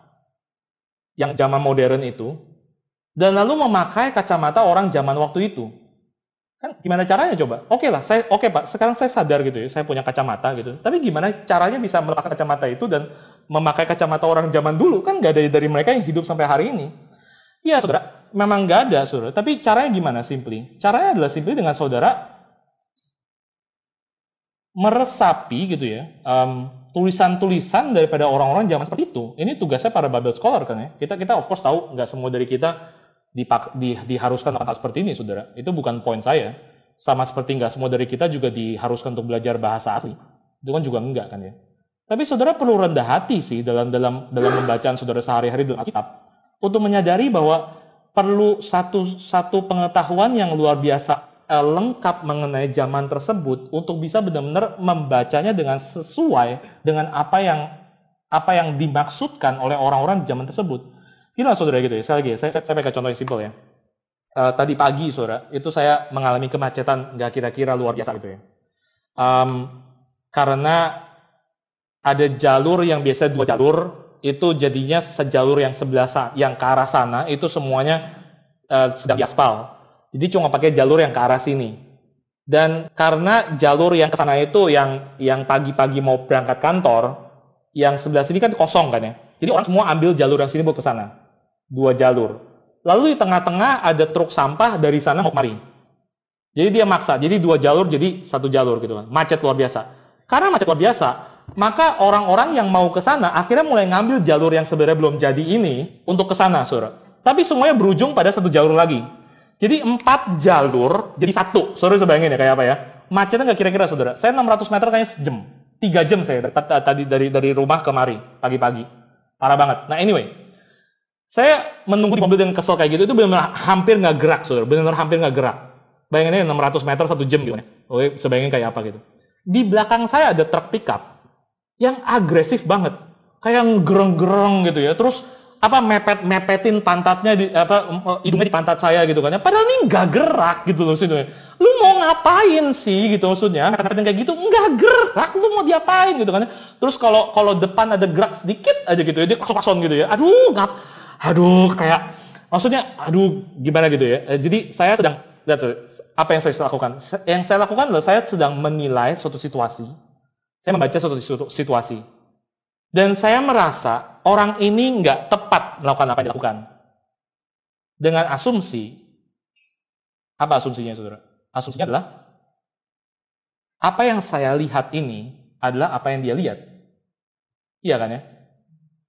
Speaker 1: yang zaman modern itu dan lalu memakai kacamata orang zaman waktu itu. Kan gimana caranya coba? Oke Pak, sekarang saya sadar gitu ya, saya punya kacamata gitu. Tapi gimana caranya bisa melepaskan kacamata itu dan memakai kacamata orang zaman dulu? Kan nggak ada dari mereka yang hidup sampai hari ini. Iya saudara, memang nggak ada saudara. Tapi caranya gimana simply? Caranya adalah simply dengan saudara meresapi gitu ya, tulisan-tulisan daripada orang-orang zaman seperti itu. Ini tugasnya para Bible scholar kan ya. Kita of course tahu nggak semua dari kita diharuskan hal seperti ini, saudara. Itu bukan poin saya. Sama seperti nggak semua dari kita juga diharuskan untuk belajar bahasa asli. Itu kan juga enggak kan ya. Tapi saudara perlu rendah hati sih dalam pembacaan saudara sehari-hari dalam Alkitab untuk menyadari bahwa perlu satu pengetahuan yang luar biasa lengkap mengenai zaman tersebut untuk bisa benar-benar membacanya dengan sesuai dengan apa yang dimaksudkan oleh orang-orang di zaman tersebut. Gila saudara gitu ya, sekali lagi saya pakai contoh yang simpel ya. Tadi pagi saudara, itu saya mengalami kemacetan nggak kira-kira luar biasa gitu ya. Karena ada jalur yang biasa 2 jalur, itu jadinya sejalur yang sebelah yang ke arah sana, itu semuanya sedang diaspal. Jadi cuma pakai jalur yang ke arah sini. Dan karena jalur yang ke sana itu yang pagi-pagi mau berangkat kantor, yang sebelah sini kan kosong kan ya. Jadi orang semua ambil jalur yang sini mau ke sana. 2 jalur. Lalu di tengah-tengah ada truk sampah dari sana mau kemari. Jadi dia maksa. Jadi 2 jalur jadi 1 jalur gitu kan. Macet luar biasa. Karena macet luar biasa, maka orang-orang yang mau ke sana akhirnya mulai ngambil jalur yang sebenarnya belum jadi ini untuk ke sana, saudara. Tapi semuanya berujung pada 1 jalur lagi. Jadi 4 jalur jadi 1. Saudara bisa bayangin ya kayak apa ya. Macetnya nggak kira-kira, saudara. Saya 600 meter kayaknya sejam. 3 jam saya tadi dari rumah kemari pagi-pagi. Parah banget. Nah anyway, saya menunggu di mobil dengan kesel kayak gitu, itu benar-benar hampir nggak gerak, saudara. Benar-benar hampir nggak gerak. Bayanginnya 600 meter 1 jam gitu ya. Oke, bisa bayangin kayak apa gitu. Di belakang saya ada truk pickup yang agresif banget. Kayak gereng-gereng gitu ya. Terus mepetin pantatnya hidungnya di pantat saya gitu kan. Padahal ini nggak gerak gitu loh maksudnya. Lu mau ngapain sih gitu maksudnya? Mepetin kayak gitu nggak gerak, lu mau diapain gitu kan. Terus kalau depan ada gerak sedikit aja gitu ya, dia klakson gitu ya. Aduh kayak maksudnya gimana gitu ya. Jadi saya sedang apa yang saya lakukan? Yang saya lakukan adalah saya sedang menilai suatu situasi. Saya membaca suatu situasi. Dan saya merasa orang ini nggak tepat melakukan apa yang dilakukan. Dengan asumsi, apa asumsinya saudara? Asumsinya adalah, apa yang saya lihat ini adalah apa yang dia lihat. Iya kan ya?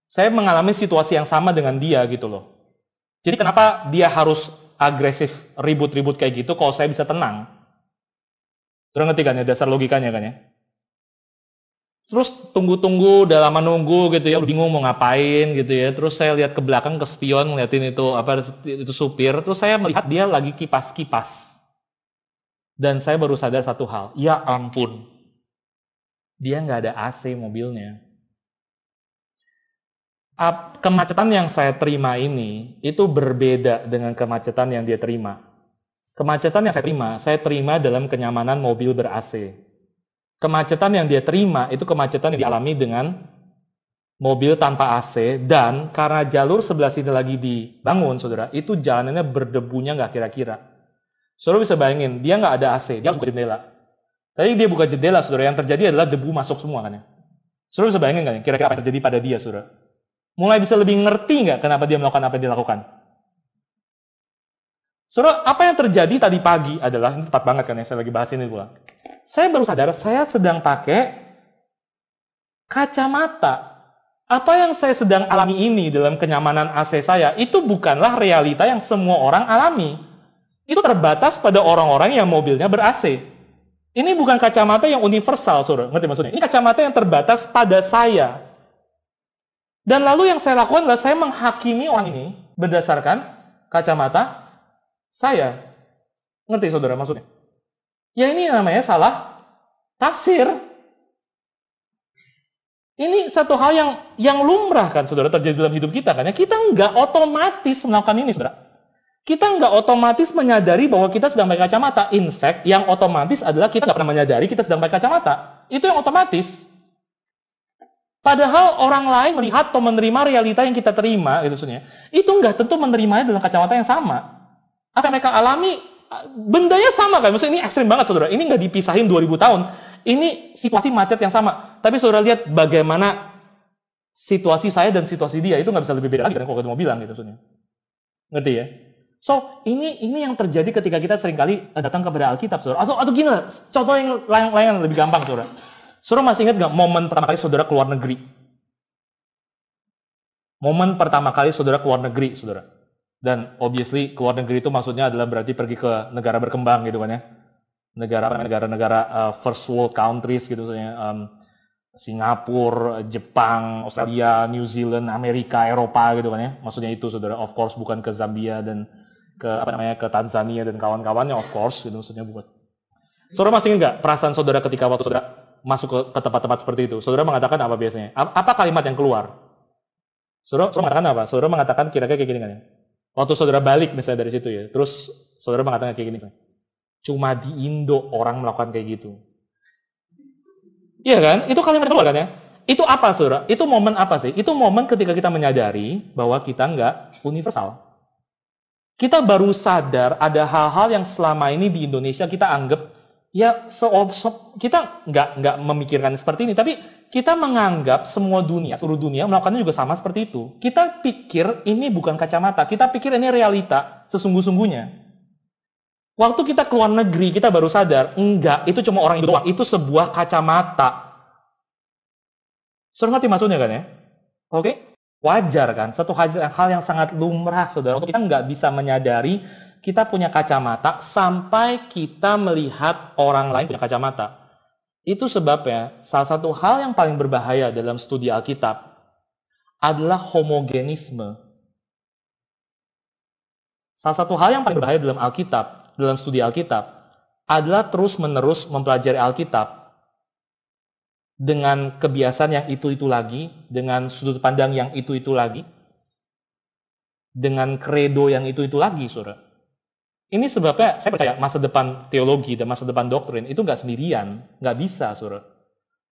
Speaker 1: Saya mengalami situasi yang sama dengan dia gitu loh. Jadi kenapa dia harus agresif, ribut-ribut kayak gitu kalau saya bisa tenang? Terus ngerti kan ya dasar logikanya kan ya? Terus tunggu-tunggu, udah lama nunggu gitu ya, bingung mau ngapain gitu ya. Terus saya lihat ke belakang, ke spion, ngeliatin itu supir. Terus saya melihat dia lagi kipas-kipas. Dan saya baru sadar satu hal, ya ampun, dia nggak ada AC mobilnya. Kemacetan yang saya terima ini itu berbeda dengan kemacetan yang dia terima. Kemacetan yang saya terima dalam kenyamanan mobil ber-AC. Kemacetan yang dia terima itu kemacetan yang dialami dengan mobil tanpa AC, dan karena jalur sebelah sini lagi dibangun, saudara, itu jalanannya berdebunya nggak kira-kira. Saudara bisa bayangin, dia nggak ada AC, dia harus buka jendela. Tadi dia buka jendela, saudara, yang terjadi adalah debu masuk semua kan ya. Saudara bisa bayangin nggak kira-kira apa yang terjadi pada dia, saudara? Mulai bisa lebih ngerti nggak kenapa dia melakukan apa yang dia lakukan? Saudara, apa yang terjadi tadi pagi adalah, ini tepat banget kan ya, saya lagi bahas ini pula. Saya baru sadar, saya sedang pakai kacamata. Apa yang saya sedang alami ini dalam kenyamanan AC saya, itu bukanlah realita yang semua orang alami. Itu terbatas pada orang-orang yang mobilnya ber-AC. Ini bukan kacamata yang universal, saudara. Ngerti maksudnya? Ini kacamata yang terbatas pada saya. Dan lalu yang saya lakukan adalah saya menghakimi orang ini berdasarkan kacamata saya. Ngerti saudara maksudnya? Ya ini namanya salah tafsir. Ini satu hal yang lumrah kan saudara terjadi dalam hidup kita kan ya. Kita nggak otomatis melakukan ini saudara. Kita nggak otomatis menyadari bahwa kita sedang pakai kacamata. In fact, yang otomatis adalah kita nggak pernah menyadari kita sedang pakai kacamata. Itu yang otomatis. Padahal orang lain melihat atau menerima realita yang kita terima, gitu maksudnya, itu nggak tentu menerimanya dengan kacamata yang sama. Apa yang mereka alami, bendanya sama kan? Maksudnya ini ekstrim banget saudara. Ini nggak dipisahin 2000 tahun. Ini situasi macet yang sama. Tapi saudara lihat bagaimana situasi saya dan situasi dia itu nggak bisa lebih beda lagi kan kalau kita mau bilang gitu maksudnya. Ngerti ya? So ini yang terjadi ketika kita seringkali datang kepada Alkitab saudara. Atau gini lah, contoh yang lain lebih gampang saudara. Saudara masih ingat nggak momen pertama kali saudara keluar negeri? Momen pertama kali saudara keluar negeri, saudara. Dan obviously keluar negeri itu maksudnya adalah berarti pergi ke negara berkembang gitu kan ya. Negara-negara first world countries gitu maksudnya. Singapura, Jepang, Australia, New Zealand, Amerika, Eropa gitu kan ya. Maksudnya itu saudara, of course bukan ke Zambia dan ke Tanzania dan kawan-kawannya, of course gitu maksudnya bukan. Saudara masih ingat nggak perasaan saudara ketika waktu saudara masuk ke tempat-tempat seperti itu? Saudara mengatakan apa biasanya? Apa kalimat yang keluar? Saudara mengatakan apa? Saudara mengatakan kira-kira kayak gini kan ya? Waktu saudara balik misalnya dari situ ya, terus saudara mengatakan kayak gini kan? Cuma di Indo orang melakukan kayak gitu. Iya kan? Itu kalimat keluar kan ya? Itu apa saudara? Itu momen apa sih? Itu momen ketika kita menyadari bahwa kita nggak universal. Kita baru sadar ada hal-hal yang selama ini di Indonesia kita anggap ya kita nggak memikirkan seperti ini, tapi kita menganggap seluruh dunia melakukannya juga sama seperti itu. Kita pikir ini bukan kacamata, kita pikir ini realita sesungguh-sungguhnya. Waktu kita keluar negeri, kita baru sadar, enggak, itu cuma orang itu doang, itu sebuah kacamata. Saudara ngerti maksudnya kan ya? Oke? Wajar kan? Satu hal yang sangat lumrah, saudara. Untuk kita nggak bisa menyadari kita punya kacamata sampai kita melihat orang lain punya kacamata. Itu sebabnya salah satu hal yang paling berbahaya dalam studi Alkitab adalah homogenisme. Salah satu hal yang paling berbahaya dalam Alkitab, dalam studi Alkitab, adalah terus-menerus mempelajari Alkitab dengan kebiasaan yang itu-itu lagi, dengan sudut pandang yang itu-itu lagi, dengan kredo yang itu lagi, saudara. Ini sebabnya saya percaya masa depan teologi dan masa depan doktrin itu nggak sendirian, nggak bisa, saudara.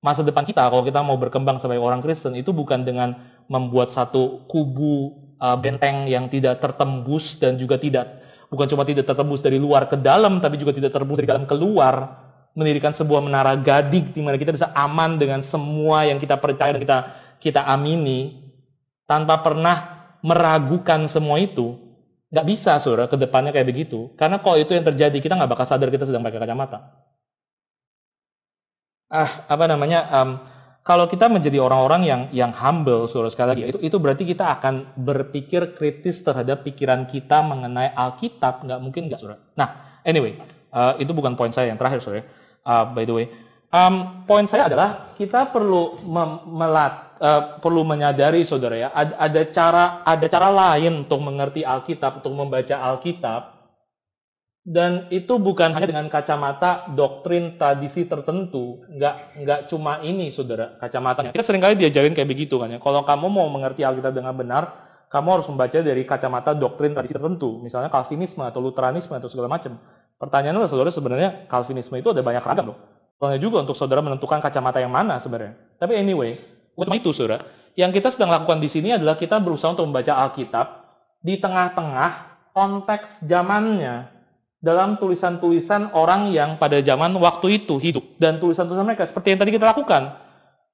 Speaker 1: Masa depan kita, kalau kita mau berkembang sebagai orang Kristen, itu bukan dengan membuat satu kubu benteng yang tidak tertembus dan juga bukan cuma tidak tertembus dari luar ke dalam, tapi juga tidak tertembus dari dalam keluar, mendirikan sebuah menara gadig di mana kita bisa aman dengan semua yang kita percaya dan kita amini, tanpa pernah meragukan semua itu. Nggak bisa, saudara, ke depannya kayak begitu. Karena kalau itu yang terjadi, kita nggak bakal sadar kita sedang pakai kacamata. Kalau kita menjadi orang-orang yang humble, saudara, sekali lagi, itu berarti kita akan berpikir kritis terhadap pikiran kita mengenai Alkitab. Nggak mungkin nggak, saudara. Nah, anyway, itu bukan poin saya yang terakhir, saudara. By the way, poin saya adalah kita perlu perlu menyadari, saudara, ya, ada cara lain untuk mengerti Alkitab, untuk membaca Alkitab, dan itu bukan hanya dengan kacamata doktrin tradisi tertentu. Nggak cuma ini, saudara, kacamatanya. Kita seringkali diajarin kayak begitu kan ya. Kalau kamu mau mengerti Alkitab dengan benar, kamu harus membaca dari kacamata doktrin tradisi tertentu, misalnya Calvinisme atau Luteranisme atau segala macam. Pertanyaannya, saudara, sebenarnya Calvinisme itu ada banyak ragam loh. Soalnya juga untuk saudara menentukan kacamata yang mana sebenarnya. Tapi anyway, bukan cuma itu, saudara. Yang kita sedang lakukan di sini adalah kita berusaha untuk membaca Alkitab di tengah-tengah konteks zamannya, dalam tulisan-tulisan orang yang pada zaman waktu itu hidup, dan tulisan-tulisan mereka seperti yang tadi kita lakukan.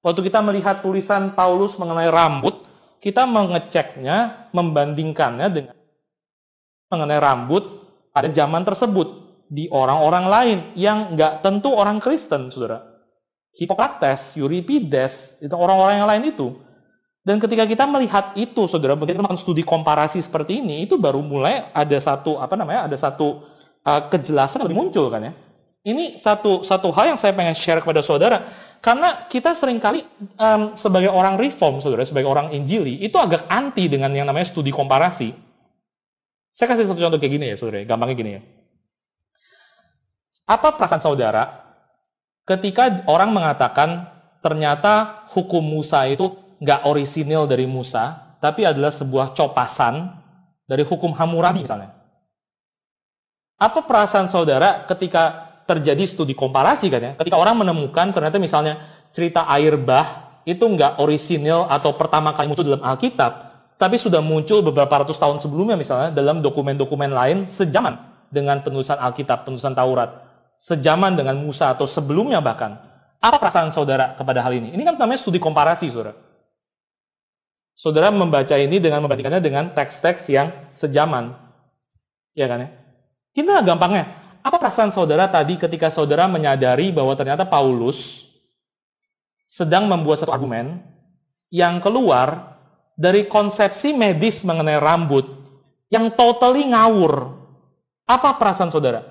Speaker 1: Waktu kita melihat tulisan Paulus mengenai rambut, kita mengeceknya, membandingkannya dengan mengenai rambut pada zaman tersebut di orang-orang lain yang nggak tentu orang Kristen, saudara. Hippocrates, Euripides, itu orang-orang yang lain itu. Dan ketika kita melihat itu, saudara, begitu melakukan studi komparasi seperti ini, itu baru mulai ada satu kejelasan yang lebih muncul kan ya. Ini satu hal yang saya pengen share kepada saudara, karena kita seringkali sebagai orang reform, saudara, sebagai orang Injili, itu agak anti dengan yang namanya studi komparasi. Saya kasih satu contoh kayak gini ya, saudara, gampangnya gini ya. Apa perasaan saudara ketika orang mengatakan ternyata hukum Musa itu nggak orisinil dari Musa, tapi adalah sebuah copasan dari hukum Hammurabi misalnya? Apa perasaan saudara ketika terjadi studi komparasi kan ya? Ketika orang menemukan ternyata misalnya cerita air bah itu nggak orisinil atau pertama kali muncul dalam Alkitab, tapi sudah muncul beberapa ratus tahun sebelumnya misalnya dalam dokumen-dokumen lain sejaman dengan penulisan Alkitab, penulisan Taurat, sejaman dengan Musa atau sebelumnya bahkan. Apa perasaan saudara kepada hal ini? Ini kan namanya studi komparasi, saudara. Saudara membaca ini dengan membandingkannya dengan teks-teks yang sejaman. Ya kan ya? Inilah gampangnya. Apa perasaan saudara tadi ketika saudara menyadari bahwa ternyata Paulus sedang membuat satu argumen yang keluar dari konsepsi medis mengenai rambut yang totally ngawur? Apa perasaan saudara?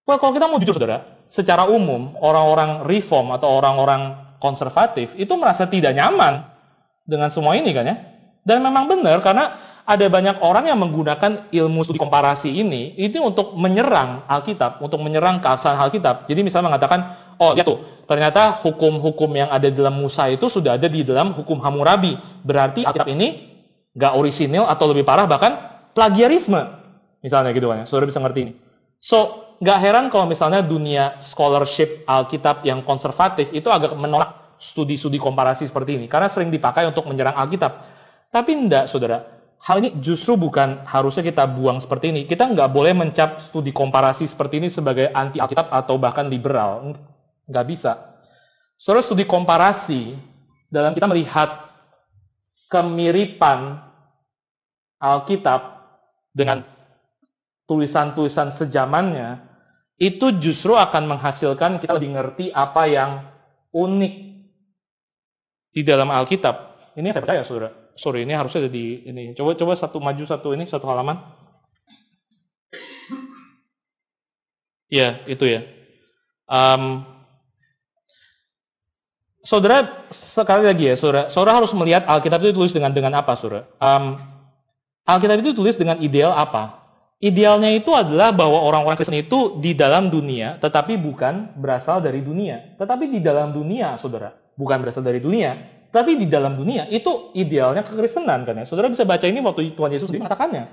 Speaker 1: Well, kalau kita mau jujur, saudara, secara umum, orang-orang reform atau orang-orang konservatif itu merasa tidak nyaman dengan semua ini kan ya. Dan memang benar, karena ada banyak orang yang menggunakan ilmu studi komparasi ini itu untuk menyerang Alkitab, untuk menyerang keabsahan Alkitab. Jadi misalnya mengatakan, oh ya tuh, ternyata hukum-hukum yang ada dalam Musa itu sudah ada di dalam hukum Hammurabi. Berarti Alkitab ini nggak orisinil atau lebih parah bahkan plagiarisme. Misalnya gitu kan ya, saudara bisa ngerti ini. So, nggak heran kalau misalnya dunia scholarship Alkitab yang konservatif itu agak menolak studi-studi komparasi seperti ini, karena sering dipakai untuk menyerang Alkitab. Tapi enggak, saudara. Hal ini justru bukan harusnya kita buang seperti ini. Kita nggak boleh mencap studi komparasi seperti ini sebagai anti Alkitab atau bahkan liberal. Nggak bisa. Saudara, studi komparasi dalam kita melihat kemiripan Alkitab dengan tulisan-tulisan sejamannya, itu justru akan menghasilkan kita lebih ngerti apa yang unik di dalam Alkitab. Ini saya percaya, saudara. Sorry, ini harusnya ada di ini. Coba satu halaman. Ya, itu ya. Saudara, sekali lagi ya, saudara harus melihat Alkitab itu ditulis dengan apa, saudara? Alkitab itu ditulis dengan ideal apa? Idealnya itu adalah bahwa orang-orang Kristen itu di dalam dunia, tetapi bukan berasal dari dunia. Tetapi di dalam dunia, saudara. Bukan berasal dari dunia. Tapi di dalam dunia, itu idealnya kekristenan kan ya. Saudara bisa baca ini waktu Tuhan Yesus mengatakannya.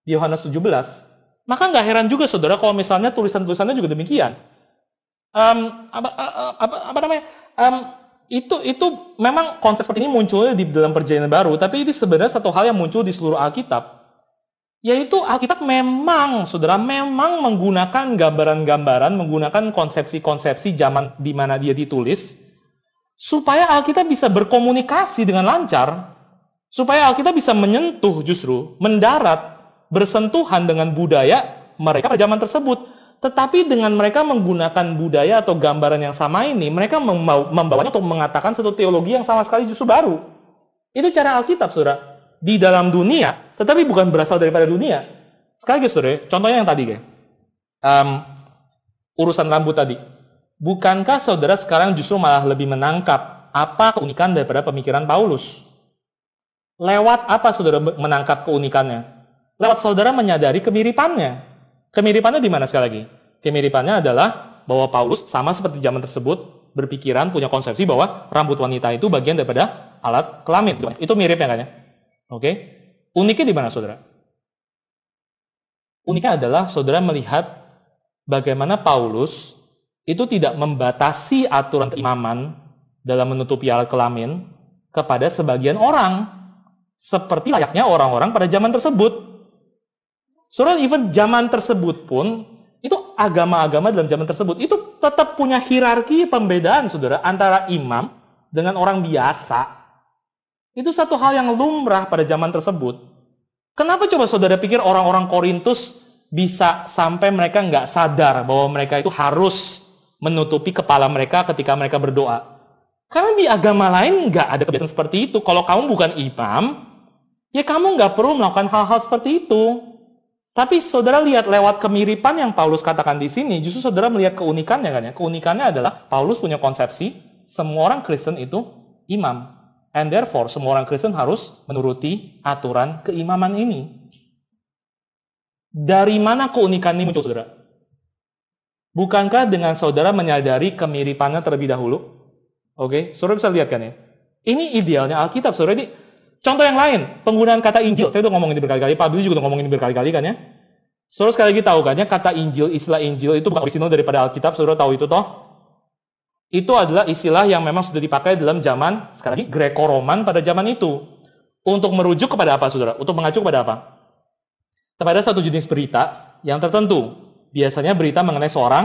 Speaker 1: Di Yohanes 17. Maka nggak heran juga saudara kalau misalnya tulisan-tulisannya juga demikian. Itu memang konsep seperti ini munculnya di dalam Perjanjian Baru, tapi ini sebenarnya satu hal yang muncul di seluruh Alkitab. Yaitu Alkitab memang, saudara, memang menggunakan gambaran-gambaran, menggunakan konsepsi-konsepsi zaman di mana dia ditulis, supaya Alkitab bisa berkomunikasi dengan lancar, supaya Alkitab bisa menyentuh justru, mendarat, bersentuhan dengan budaya mereka pada zaman tersebut. Tetapi dengan mereka menggunakan budaya atau gambaran yang sama ini, mereka membawanya untuk mengatakan satu teologi yang sama sekali justru baru. Itu cara Alkitab, saudara. Di dalam dunia, tetapi bukan berasal daripada dunia. Sekali lagi, saudara, contohnya yang tadi, urusan rambut tadi. Bukankah saudara sekarang justru malah lebih menangkap apa keunikan daripada pemikiran Paulus? Lewat apa saudara menangkap keunikannya? Lewat saudara menyadari kemiripannya. Kemiripannya di mana sekali lagi? Kemiripannya adalah bahwa Paulus sama seperti zaman tersebut berpikiran, punya konsepsi bahwa rambut wanita itu bagian daripada alat kelamin. Itu miripnya kan ya? Oke. Uniknya di mana saudara? Uniknya adalah saudara melihat bagaimana Paulus itu tidak membatasi aturan keimaman dalam menutupi alat kelamin kepada sebagian orang, seperti layaknya orang-orang pada zaman tersebut. Saudara, even zaman tersebut pun, itu agama-agama dalam zaman tersebut, itu tetap punya hierarki pembedaan, saudara, antara imam dengan orang biasa. Itu satu hal yang lumrah pada zaman tersebut. Kenapa coba saudara pikir orang-orang Korintus bisa sampai mereka nggak sadar bahwa mereka itu harus menutupi kepala mereka ketika mereka berdoa? Karena di agama lain nggak ada kebiasaan seperti itu. Kalau kamu bukan imam, ya kamu nggak perlu melakukan hal-hal seperti itu. Tapi saudara lihat lewat kemiripan yang Paulus katakan di sini, justru saudara melihat keunikannya kan ya. Keunikannya adalah Paulus punya konsepsi semua orang Kristen itu imam. And therefore, semua orang Kristen harus menuruti aturan keimaman ini. Dari mana keunikan ini muncul, saudara? Bukankah dengan saudara menyadari kemiripannya terlebih dahulu? Oke, saudara bisa lihat kan ya? Ini idealnya Alkitab, saudara. Ini contoh yang lain, penggunaan kata Injil. Saya udah ngomong ini berkali-kali, Pak Billy juga udah ngomong ini berkali-kali kan ya? Saudara sekali lagi tahu kan ya, kata Injil, istilah Injil itu bukan orisinal daripada Alkitab, saudara tahu itu toh? Itu adalah istilah yang memang sudah dipakai dalam zaman, sekali lagi, Greco-Roman pada zaman itu. Untuk merujuk kepada apa, saudara? Untuk mengacu kepada apa? Kepada satu jenis berita yang tertentu. Biasanya berita mengenai seorang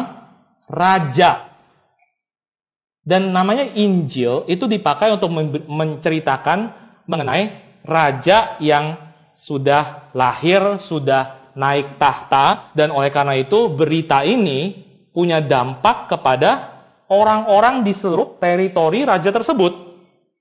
Speaker 1: raja. Dan namanya Injil itu dipakai untuk menceritakan mengenai raja yang sudah lahir, sudah naik tahta, dan oleh karena itu berita ini punya dampak kepada orang-orang di seluruh teritori raja tersebut.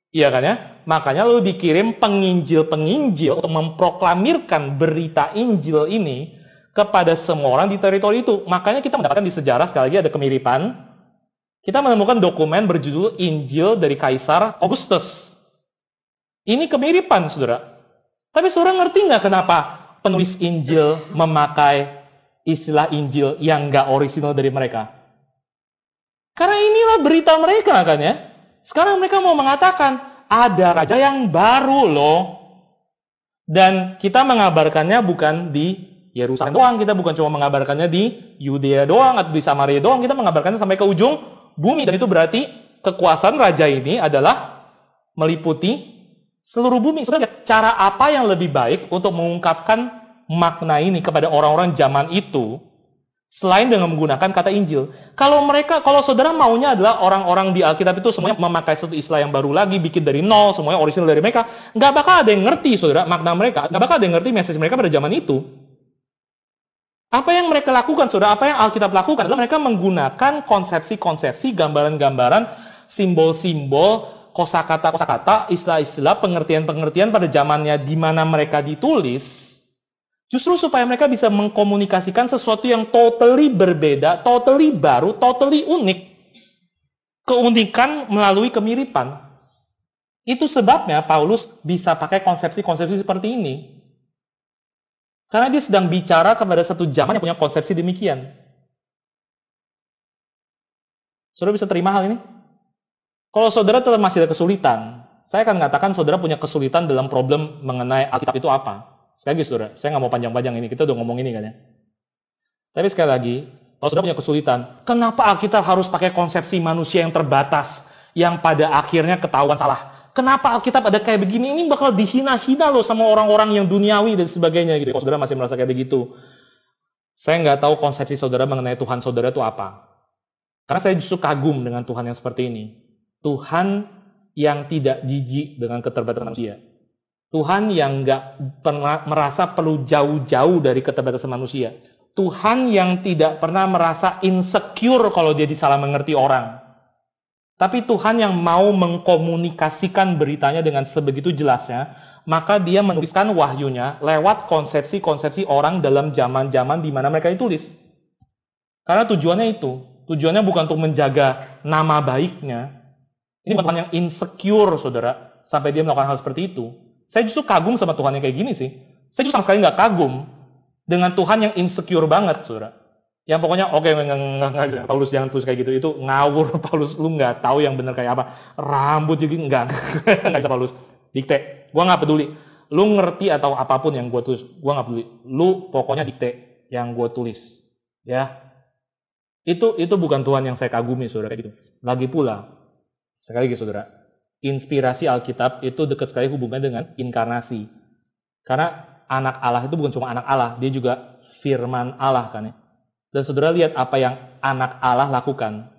Speaker 1: Iya kan ya? Makanya lalu dikirim penginjil-penginjil untuk memproklamirkan berita Injil ini kepada semua orang di teritori itu. Makanya kita mendapatkan di sejarah, sekali lagi ada kemiripan. Kita menemukan dokumen berjudul Injil dari Kaisar Augustus. Ini kemiripan, saudara. Tapi saudara ngerti nggak kenapa penulis Injil memakai istilah Injil yang nggak orisinal dari mereka? Karena inilah berita mereka kan ya. Sekarang mereka mau mengatakan, ada raja yang baru loh. Dan kita mengabarkannya bukan di Yerusalem doang. Kita bukan cuma mengabarkannya di Yudea doang atau di Samaria doang. Kita mengabarkannya sampai ke ujung bumi. Dan itu berarti kekuasaan raja ini adalah meliputi seluruh bumi. Saudara lihat, cara apa yang lebih baik untuk mengungkapkan makna ini kepada orang-orang zaman itu selain dengan menggunakan kata Injil? Kalau saudara maunya adalah orang-orang di Alkitab itu semuanya memakai satu istilah yang baru lagi, bikin dari nol, semuanya orisinal dari mereka, nggak bakal ada yang ngerti, saudara, makna mereka, nggak bakal ada yang ngerti message mereka pada zaman itu. Apa yang mereka lakukan, saudara, apa yang Alkitab lakukan adalah mereka menggunakan konsepsi-konsepsi, gambaran-gambaran, simbol-simbol, kosakata-kosakata, istilah-istilah, pengertian-pengertian pada zamannya di mana mereka ditulis, justru supaya mereka bisa mengkomunikasikan sesuatu yang totally berbeda, totally baru, totally unik. Keunikan melalui kemiripan. Itu sebabnya Paulus bisa pakai konsepsi-konsepsi seperti ini. Karena dia sedang bicara kepada satu zaman yang punya konsepsi demikian. Saudara bisa terima hal ini? Kalau saudara tetap masih ada kesulitan, saya akan mengatakan saudara punya kesulitan dalam problem mengenai Alkitab itu apa. Sekali lagi saudara, saya nggak mau panjang-panjang ini, kita udah ngomong ini kan ya. Tapi sekali lagi, kalau saudara punya kesulitan, kenapa Alkitab harus pakai konsepsi manusia yang terbatas, yang pada akhirnya ketahuan salah? Kenapa Alkitab ada kayak begini? Ini bakal dihina-hina loh sama orang-orang yang duniawi dan sebagainya gitu. Kalau saudara masih merasa kayak begitu, saya nggak tahu konsepsi saudara mengenai Tuhan saudara itu apa. Karena saya justru kagum dengan Tuhan yang seperti ini. Tuhan yang tidak jijik dengan keterbatasan manusia. Tuhan yang nggak pernah merasa perlu jauh-jauh dari keterbatasan manusia. Tuhan yang tidak pernah merasa insecure kalau dia disalah mengerti orang. Tapi Tuhan yang mau mengkomunikasikan beritanya dengan sebegitu jelasnya, maka dia menuliskan wahyunya lewat konsepsi-konsepsi orang dalam zaman-zaman di mana mereka ditulis. Karena tujuannya itu. Tujuannya bukan untuk menjaga nama baiknya. Ini bukan Tuhan yang insecure, saudara, sampai dia melakukan hal seperti itu. Saya justru kagum sama Tuhan yang kayak gini sih. Saya justru sama sekali nggak kagum dengan Tuhan yang insecure banget, saudara. Yang pokoknya, oke, enggak, Paulus jangan tulis kayak gitu. Itu ngawur, Paulus. Lu nggak tahu yang benar kayak apa. Rambut jadi enggak bisa Paulus. Dikte. Gua nggak peduli. Lu ngerti atau apapun yang gua tulis. Gua nggak peduli. Lu pokoknya dikte yang gua tulis. Ya. Itu bukan Tuhan yang saya kagumi, saudara. Kayak gitu. Lagi pula, sekali lagi, saudara. Inspirasi Alkitab itu dekat sekali hubungannya dengan inkarnasi. Karena anak Allah itu bukan cuma anak Allah. Dia juga firman Allah kan ya. Dan saudara lihat apa yang anak Allah lakukan.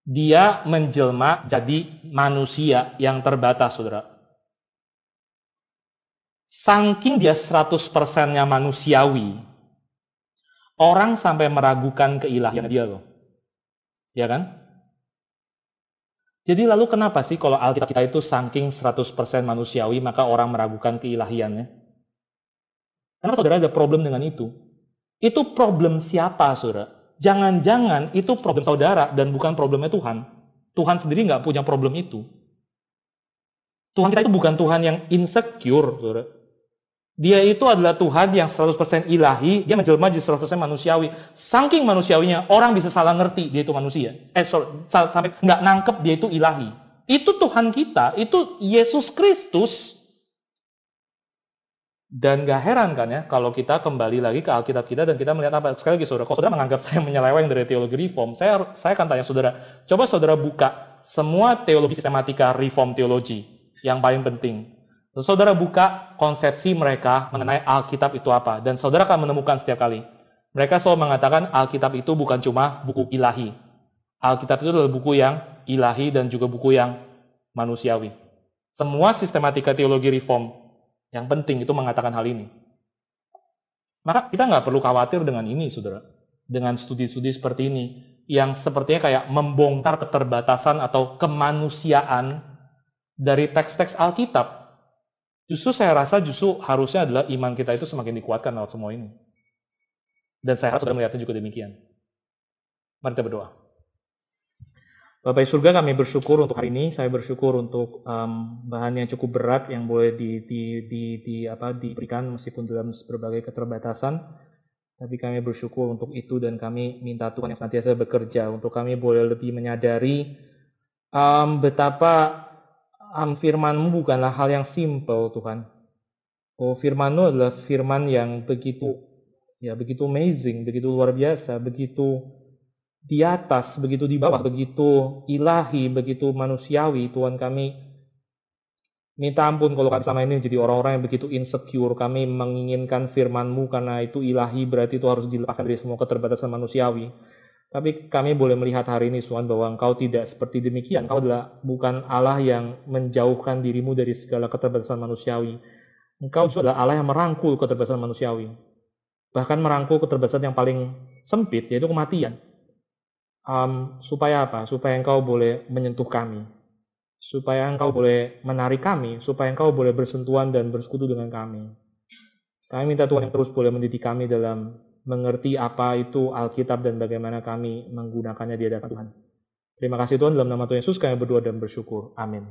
Speaker 1: Dia menjelma jadi manusia yang terbatas, saudara. Saking dia 100%-nya manusiawi, orang sampai meragukan keilahian dia loh. Ya kan? Jadi lalu kenapa sih kalau Alkitab kita itu saking 100% manusiawi, maka orang meragukan keilahiannya? Karena saudara ada problem dengan itu. Itu problem siapa, saudara? Jangan-jangan itu problem saudara dan bukan problemnya Tuhan. Tuhan sendiri nggak punya problem itu. Tuhan kita itu bukan Tuhan yang insecure, saudara. Dia itu adalah Tuhan yang 100% ilahi, dia menjelma jadi 100% manusiawi. Saking manusiawinya, orang bisa salah ngerti dia itu manusia. Sampai nggak nangkep dia itu ilahi. Itu Tuhan kita, itu Yesus Kristus. Dan gak heran kan ya, kalau kita kembali lagi ke Alkitab kita dan kita melihat apa. Sekali lagi saudara, kalau saudara menganggap saya menyeleweng dari teologi reform, saya akan tanya saudara, coba saudara buka semua teologi sistematika reform teologi yang paling penting. Lalu saudara buka konsepsi mereka mengenai Alkitab itu apa. Dan saudara akan menemukan setiap kali. Mereka selalu mengatakan Alkitab itu bukan cuma buku ilahi. Alkitab itu adalah buku yang ilahi dan juga buku yang manusiawi. Semua sistematika teologi reform yang penting itu mengatakan hal ini. Maka kita nggak perlu khawatir dengan ini, saudara. Dengan studi-studi seperti ini, yang sepertinya kayak membongkar keterbatasan atau kemanusiaan dari teks-teks Alkitab. Justru saya rasa harusnya adalah iman kita itu semakin dikuatkan lewat semua ini. Dan saya harap saudara melihatnya juga demikian. Mari kita berdoa. Bapak di surga, kami bersyukur untuk hari ini. Saya bersyukur untuk bahan yang cukup berat yang boleh diberikan meskipun dalam berbagai keterbatasan. Tapi kami bersyukur untuk itu dan kami minta Tuhan yang senantiasa bekerja untuk kami boleh lebih menyadari betapa firman-Mu bukanlah hal yang simple, Tuhan. Oh, firman-Mu adalah firman yang begitu amazing, begitu luar biasa, begitu di atas, begitu di bawah, begitu ilahi, begitu manusiawi. Tuhan, kami minta ampun kalau kami selama ini jadi orang-orang yang begitu insecure. Kami menginginkan firman-Mu karena itu ilahi, berarti itu harus dilepaskan dari semua keterbatasan manusiawi. Tapi kami boleh melihat hari ini, Tuhan, bahwa Engkau tidak seperti demikian. Engkau adalah bukan Allah yang menjauhkan diri-Mu dari segala keterbatasan manusiawi. Engkau juga adalah Allah yang merangkul keterbatasan manusiawi. Bahkan merangkul keterbatasan yang paling sempit, yaitu kematian. Supaya apa? Supaya Engkau boleh menyentuh kami. Supaya Engkau boleh menarik kami. Supaya Engkau boleh bersentuhan dan bersekutu dengan kami. Kami minta Tuhan yang terus boleh mendidik kami dalam mengerti apa itu Alkitab dan bagaimana kami menggunakannya di hadapan Tuhan. Terima kasih Tuhan, dalam nama Tuhan Yesus kami berdoa dan bersyukur. Amin.